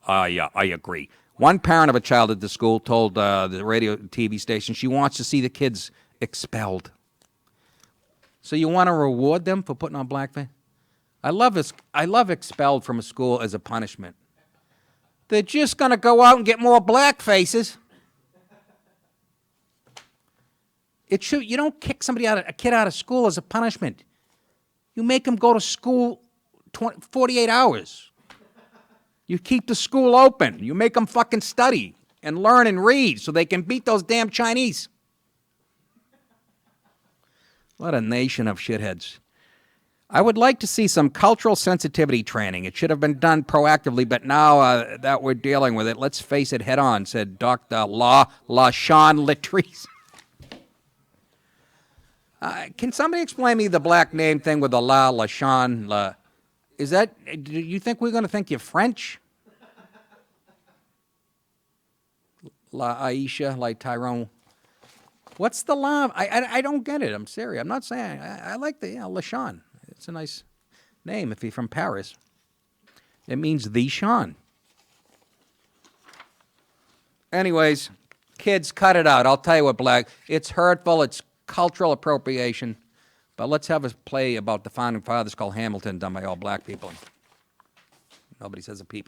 Yeah, I agree. One parent of a child at the school told the radio and TV station she wants to see the kids expelled. So you want to reward them for putting on blackface? I love expelled from a school as a punishment. They're just going to go out and get more black faces. You don't kick a kid out of school as a punishment. You make them go to school 48 hours. You keep the school open. You make them fucking study and learn and read so they can beat those damn Chinese. What a nation of shitheads. I would like to see some cultural sensitivity training. It should have been done proactively, but now that we're dealing with it, let's face it head on, said Dr. LaShawn Latrice. Can somebody explain me the black name thing with the LaShawn? Is that, do you think we're going to think you're French? La Aisha, like Tyrone. What's the La? I don't get it. I'm serious. I'm not saying. I like the LaShawn. It's a nice name if you're from Paris. It means the Sean. Anyways, kids, cut it out. I'll tell you what, black. It's hurtful. It's cultural appropriation. But let's have a play about the Founding Fathers called Hamilton, done by all black people. Nobody says a peep.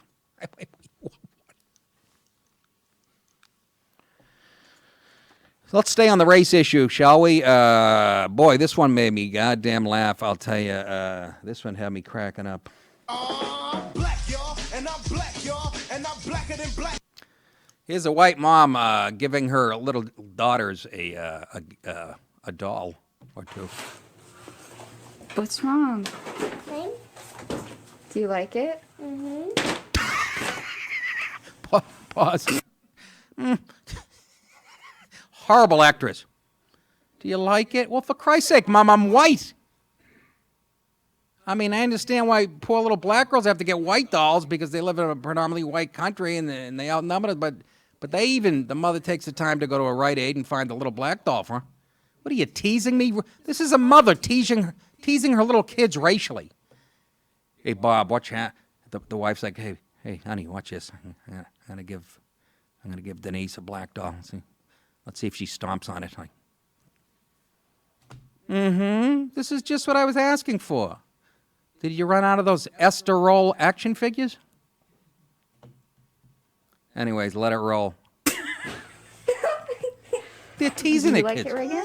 Let's stay on the race issue, shall we? Boy, this one made me goddamn laugh. I'll tell you. This one had me cracking up. Black, y'all, and I'm black, y'all, and I'm blacker than black. Here's a white mom giving her little daughters a doll or two. What's wrong? Do you like it? Pause. Horrible actress. Do you like it? Well, for Christ's sake, Mom, I'm white. I mean, I understand why poor little black girls have to get white dolls because they live in a predominantly white country and they outnumber it. But the mother takes the time to go to a Rite Aid and find a little black doll for her. What are you, teasing me? This is a mother teasing her little kids racially. Hey, Bob, watch out. The wife's like, hey, honey, watch this. I'm gonna give Denise a black doll. Let's see if she stomps on it. This is just what I was asking for. Did you run out of those Esther roll action figures? Anyways, let it roll. They're teasing the kids. Do you like it, Reagan?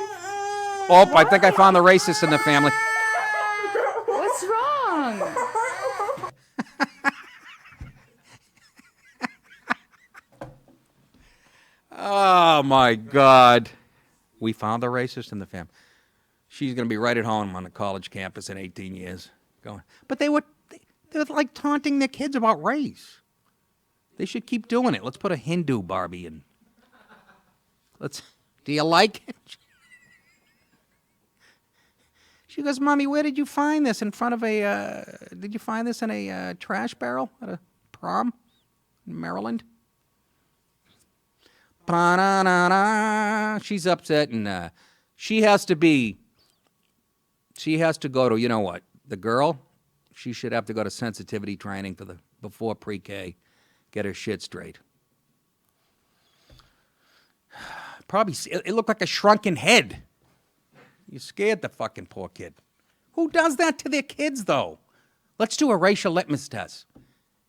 Oh, I think I found the racist in the family. What's wrong? Oh, my God. We found the racist in the family. She's going to be right at home on the college campus in 18 years. But they're like taunting their kids about race. They should keep doing it. Let's put a Hindu Barbie in. Do you like it? She goes, Mommy, where did you find this? In front of did you find this in a trash barrel at a prom in Maryland? She's upset and she has to go to, you know what, the girl, she should have to go to sensitivity training before pre-K, get her shit straight. Probably, it looked like a shrunken head. You scared the fucking poor kid. Who does that to their kids, though? Let's do a racial litmus test.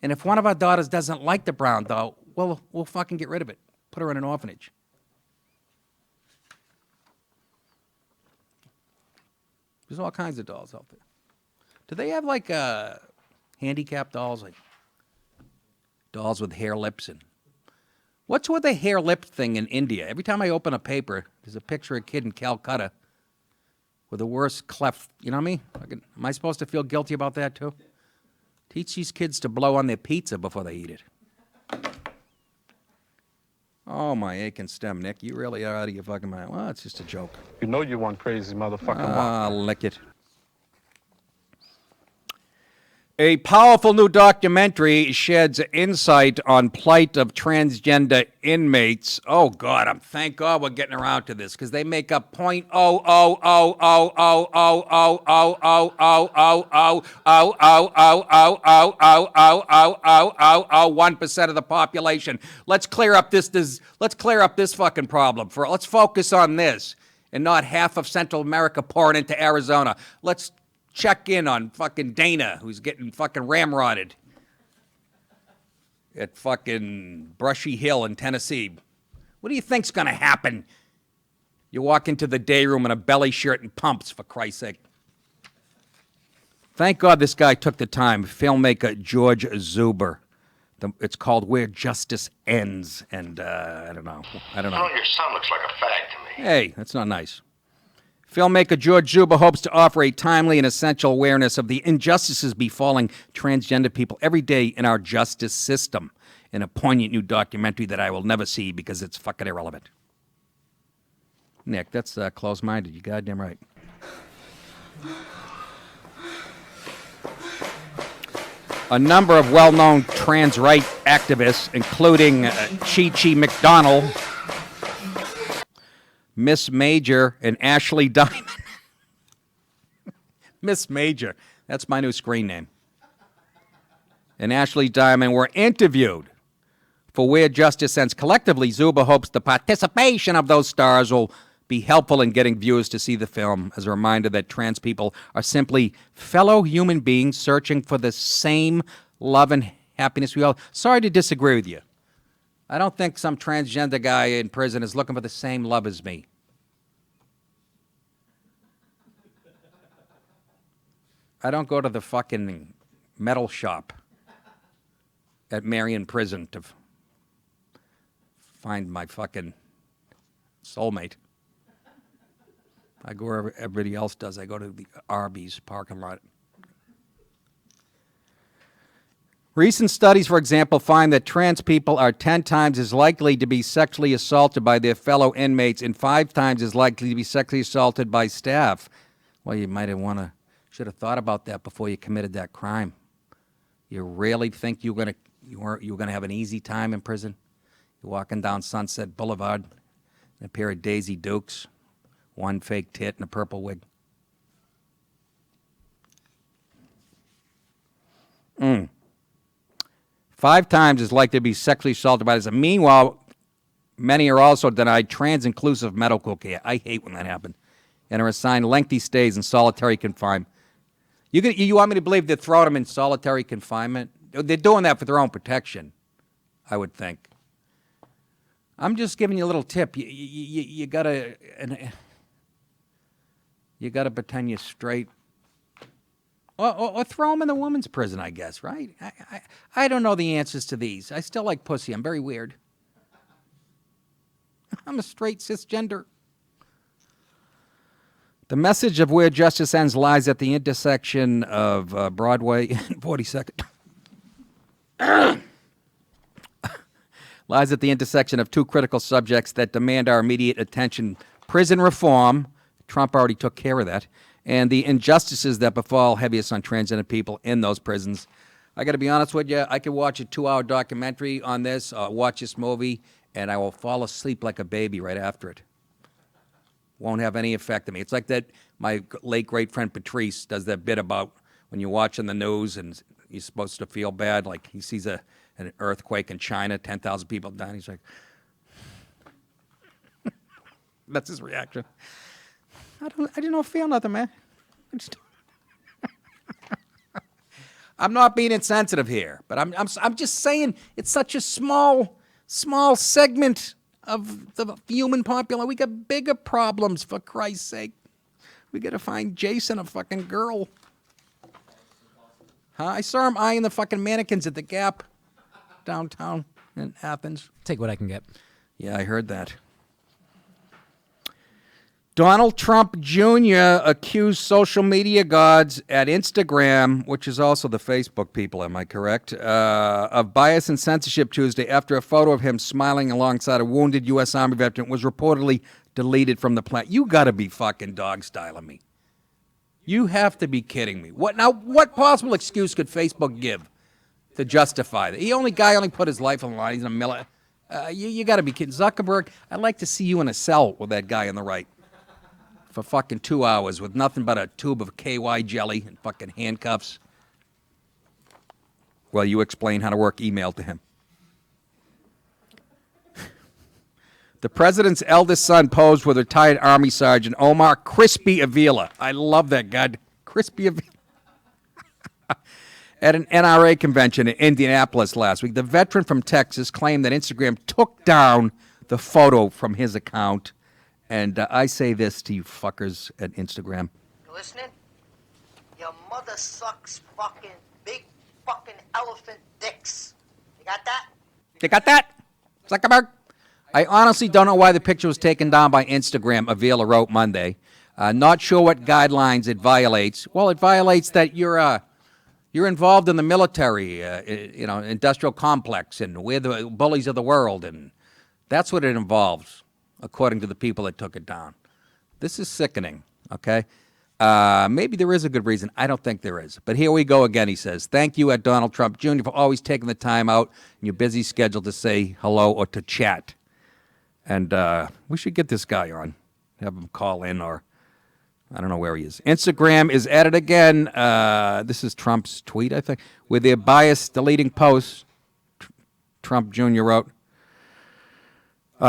And if one of our daughters doesn't like the brown doll, well, we'll fucking get rid of it. Put her in an orphanage. There's all kinds of dolls out there. Do they have like handicapped dolls, like dolls with hair lips? And what's with the hair lip thing in India? Every time I open a paper, there's a picture of a kid in Calcutta with the worst cleft. You know what I mean? Am I supposed to feel guilty about that too? Teach these kids to blow on their pizza before they eat it. Oh, my aching stem, Nick. You really are out of your fucking mind. Well, it's just a joke. You know you one crazy motherfucking wop. Lick it. A powerful new documentary sheds insight on plight of transgender inmates. Oh, God, thank God we're getting around to this, because they make up 1% of the population. Let's clear up this fucking problem. Let's focus on this and not half of Central America pouring into Arizona. Let's check in on fucking Dana, who's getting fucking ramrodded at fucking Brushy Hill in Tennessee. What do you think's going to happen? You walk into the day room in a belly shirt and pumps, for Christ's sake. Thank God this guy took the time. Filmmaker George Zuber. It's called Where Justice Ends. And I don't know. You know, your son looks like a fag to me. Hey, that's not nice. Filmmaker George Zuber hopes to offer a timely and essential awareness of the injustices befalling transgender people every day in our justice system in a poignant new documentary that I will never see because it's fucking irrelevant. Nick, that's close-minded. You goddamn right. A number of well-known trans rights activists, including Chi-Chi McDonald, Miss Major, and Ashley Diamond. Miss Major, that's my new screen name. And Ashley Diamond were interviewed for Where Justice Ends. Collectively, Zuba hopes the participation of those stars will be helpful in getting viewers to see the film as a reminder that trans people are simply fellow human beings searching for the same love and happiness we all. Sorry to disagree with you. I don't think some transgender guy in prison is looking for the same love as me. I don't go to the fucking metal shop at Marion Prison to find my fucking soulmate. I go where everybody else does. I go to the Arby's parking lot. Recent studies, for example, find that trans people are 10 times as likely to be sexually assaulted by their fellow inmates and 5 times as likely to be sexually assaulted by staff. Well, you might have should have thought about that before you committed that crime. You really think you're gonna have an easy time in prison? You're walking down Sunset Boulevard in a pair of Daisy Dukes, one fake tit and a purple wig. 5 times as likely to be sexually assaulted by this. Meanwhile, many are also denied trans-inclusive medical care. I hate when that happens. And are assigned lengthy stays in solitary confinement. You want me to believe they're throwing them in solitary confinement? They're doing that for their own protection, I would think. I'm just giving you a little tip. You gotta pretend you're straight. Or throw them in the women's prison, I guess, right? I don't know the answers to these. I still like pussy. I'm very weird. I'm a straight cisgender. The message of where justice ends lies at the intersection of Broadway and 42nd. Lies at the intersection of 2 critical subjects that demand our immediate attention. Prison reform, Trump already took care of that, and the injustices that befall heaviest on transgender people in those prisons. I got to be honest with you, I could watch a 2-hour documentary on this, watch this movie, and I will fall asleep like a baby right after it. Won't have any effect on me. It's like that my late great friend Patrice does that bit about when you're watching the news and you're supposed to feel bad, like he sees an earthquake in China, 10,000 people dying. He's like, that's his reaction. I didn't feel nothing, man. I'm not being insensitive here, but I'm just saying it's such a small segment of the human population. We got bigger problems, for Christ's sake. We got to find Jason a fucking girl. Huh? I saw him eyeing the fucking mannequins at the Gap downtown in Athens. Take what I can get. Yeah, I heard that. Donald Trump Jr. accused social media gods at Instagram, which is also the Facebook people, am I correct, of bias and censorship Tuesday after a photo of him smiling alongside a wounded U.S. Army veteran was reportedly deleted from the plant. You got to be fucking dog-styling me. You have to be kidding me. What possible excuse could Facebook give to justify that? The only guy only put his life on the line. He's a military. You got to be kidding. Zuckerberg, I'd like to see you in a cell with that guy on the right for fucking 2 hours with nothing but a tube of KY jelly and fucking handcuffs while you explain how to work email to him. The president's eldest son posed with retired Army Sergeant Omar Crispy Avila. I love that guy. Crispy Avila. At an NRA convention in Indianapolis last week, the veteran from Texas claimed that Instagram took down the photo from his account. And I say this to you fuckers at Instagram. You listening? Your mother sucks fucking big fucking elephant dicks. You got that? You got that? Zuckerberg? I honestly don't know why the picture was taken down by Instagram, Avila wrote Monday. Not sure what guidelines it violates. Well, it violates that you're involved in the military, industrial complex, and we're the bullies of the world, and that's what it involves, according to the people that took it down. This is sickening, okay? Maybe there is a good reason. I don't think there is. But here we go again, he says. Thank you at Donald Trump Jr. for always taking the time out in your busy schedule to say hello or to chat. And we should get this guy on, have him call in, or I don't know where he is. Instagram is at it again. This is Trump's tweet, I think. With their bias deleting posts, Trump Jr. wrote,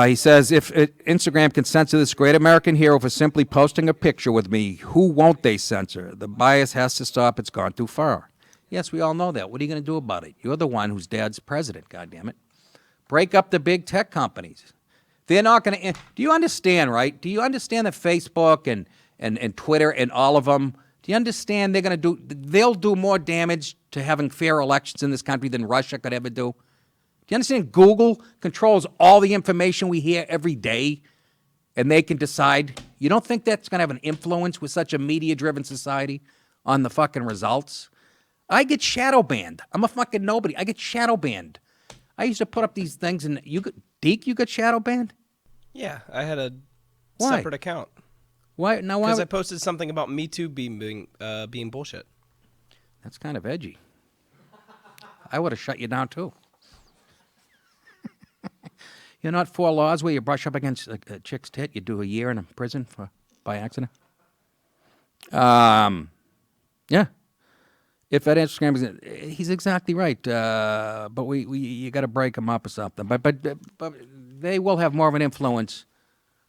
he says, if Instagram can censor this great American hero for simply posting a picture with me, who won't they censor? The bias has to stop. It's gone too far. Yes, we all know that. What are you going to do about it? You're the one whose dad's president, goddammit. Break up the big tech companies. They're not going to. Do you understand, right? Do you understand that Facebook and Twitter and all of them? Do you understand they'll do more damage to having fair elections in this country than Russia could ever do? Do you understand Google controls all the information we hear every day, and they can decide? You don't think that's going to have an influence with such a media-driven society on the fucking results? I get shadow banned. I'm a fucking nobody. I get shadow banned. I used to put up these things, and you got shadow banned? Yeah, I had a Why? separate account. Why? Now why? Because I posted something about Me Too being bullshit. That's kind of edgy. I would have shut you down too. You're not 4 laws where you brush up against a chick's tit, you do a year in prison by accident. Yeah. If that Instagram is, he's exactly right. But you got to break him up or something. But they will have more of an influence,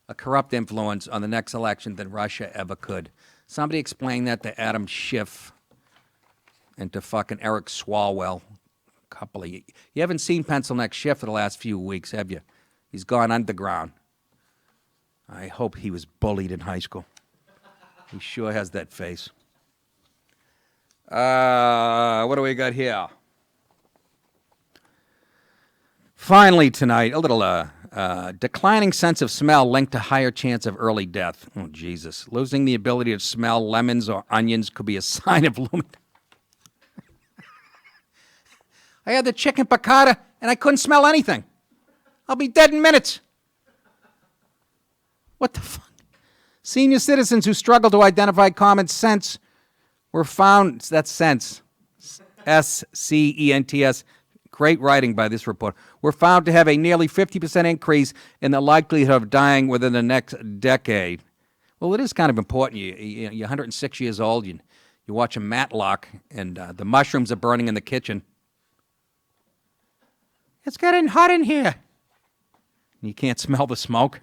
a corrupt influence on the next election than Russia ever could. Somebody explain that to Adam Schiff and to fucking Eric Swalwell. You haven't seen Pencil Neck Schiff for the last few weeks, have you? He's gone underground. I hope he was bullied in high school. He sure has that face. What do we got here? Finally tonight, a little declining sense of smell linked to higher chance of early death. Oh, Jesus. Losing the ability to smell lemons or onions could be a sign of I had the chicken piccata, and I couldn't smell anything. I'll be dead in minutes. What the fuck? Senior citizens who struggle to identify common sense were found, that's sense, S-C-E-N-T-S, great writing by this report, were found to have a nearly 50% increase in the likelihood of dying within the next decade. Well, it is kind of important. You're 106 years old, you watch a Matlock, and the mushrooms are burning in the kitchen. It's getting hot in here. You can't smell the smoke.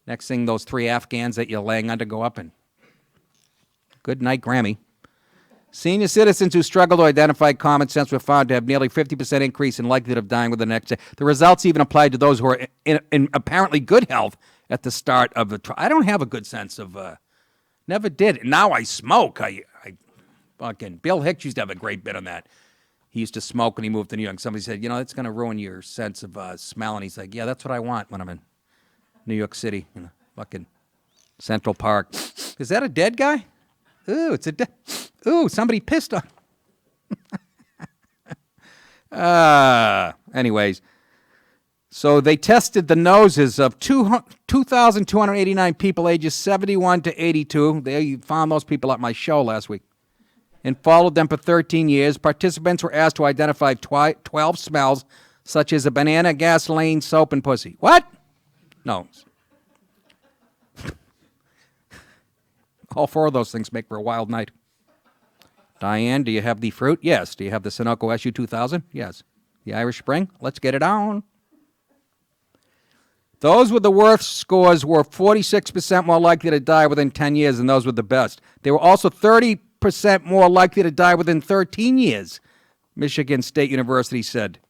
Next thing, those 3 Afghans that you're laying under go up and good night, Grammy. Senior citizens who struggle to identify common sense were found to have nearly 50% increase in likelihood of dying within the next day. The results even applied to those who are in apparently good health at the start of the trial. I don't have a good sense of, never did. Now I smoke. I fucking, Bill Hicks used to have a great bit on that. He used to smoke when he moved to New York. Somebody said, that's going to ruin your sense of smell. And he's like, yeah, that's what I want when I'm in New York City, fucking Central Park. Is that a dead guy? Ooh, it's a dead. Ooh, somebody pissed on. Anyways, so they tested the noses of 2,289 people ages 71 to 82. They found those people at my show last week and followed them for 13 years. Participants were asked to identify 12 smells, such as a banana, gasoline, soap, and pussy. What? No. All 4 of those things make for a wild night. Diane, do you have the fruit? Yes. Do you have the Sunoco SU-2000? Yes. The Irish Spring? Let's get it on. Those with the worst scores were 46% more likely to die within 10 years than those with the best. They were also 30% more likely to die within 13 years, Michigan State University said.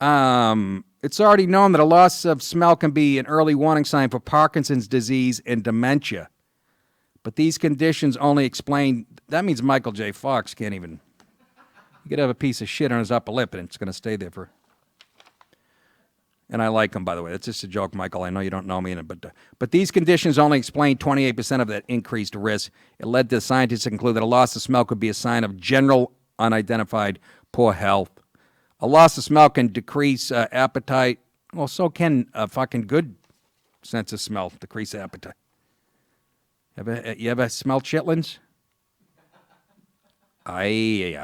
It's already known that a loss of smell can be an early warning sign for Parkinson's disease and dementia. But these conditions only explain, that means Michael J. Fox can't even, he could have a piece of shit on his upper lip and it's going to stay there for, and I like him, by the way. That's just a joke, Michael. I know you don't know me, but these conditions only explain 28% of that increased risk. It led the scientists to conclude that a loss of smell could be a sign of general unidentified poor health. A loss of smell can decrease appetite. Well, so can a fucking good sense of smell decrease appetite. You ever smell chitlins? Aye.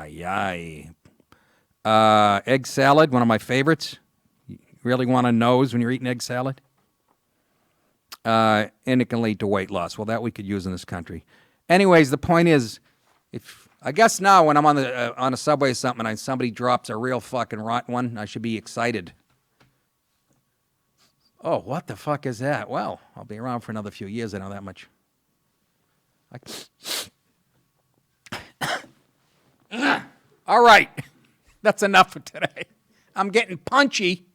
Egg salad, one of my favorites. You really want a nose when you're eating egg salad? And it can lead to weight loss. Well, that we could use in this country. Anyways, the point is, if I guess now when I'm on a subway or something and somebody drops a real fucking rotten one, I should be excited. Oh, what the fuck is that? Well, I'll be around for another few years. I know that much. All right. That's enough for today. I'm getting punchy.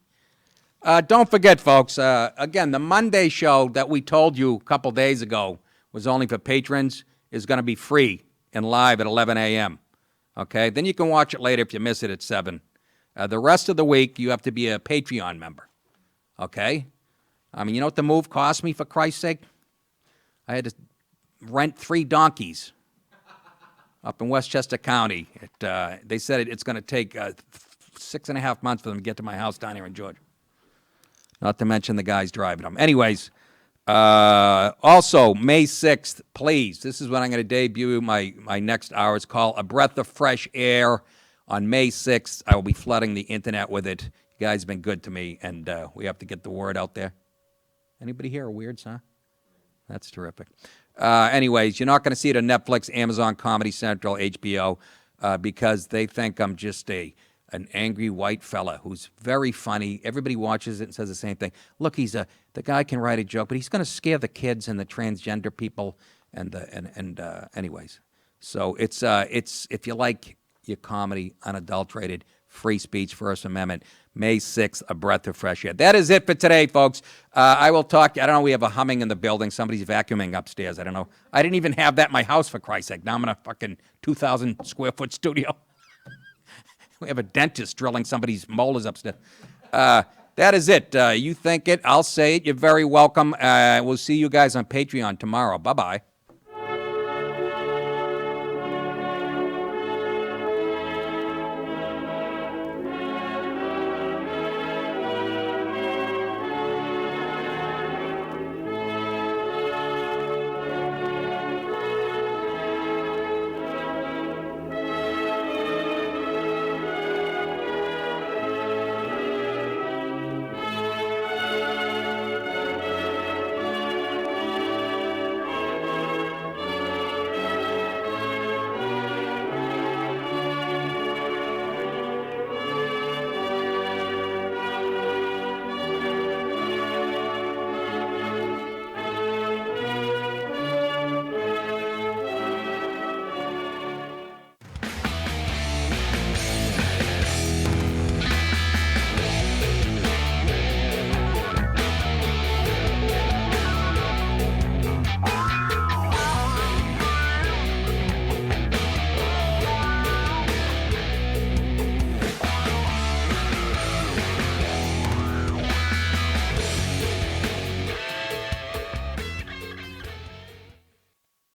Don't forget, folks, again, the Monday show that we told you a couple days ago was only for patrons is going to be free and live at 11 a.m. Okay? Then you can watch it later if you miss it at 7. The rest of the week, you have to be a Patreon member. Okay? I mean, you know what the move cost me, for Christ's sake? I had to rent 3 donkeys up in Westchester County. They said it's going to take 6.5 months for them to get to my house down here in Georgia. Not to mention the guys driving them. Anyways, also, May 6th, please, this is when I'm going to debut my next hour. It's called A Breath of Fresh Air. On May 6th, I will be flooding the internet with it. You guys have been good to me, and we have to get the word out there. Anybody here are weirds, huh? That's terrific. Anyways, you're not going to see it on Netflix, Amazon, Comedy Central, HBO, because they think I'm just an angry white fella who's very funny. Everybody watches it and says the same thing. Look, the guy can write a joke, but he's going to scare the kids and the transgender people anyways. So it's if you like your comedy, unadulterated, free speech, First Amendment, May 6th, A Breath of Fresh Air. That is it for today, folks. I will talk. I don't know. We have a humming in the building. Somebody's vacuuming upstairs. I don't know. I didn't even have that in my house, for Christ's sake. Now I'm in a fucking 2,000 square foot studio. We have a dentist drilling somebody's molars upstairs. That is it. You think it, I'll say it. You're very welcome. We'll see you guys on Patreon tomorrow. Bye-bye.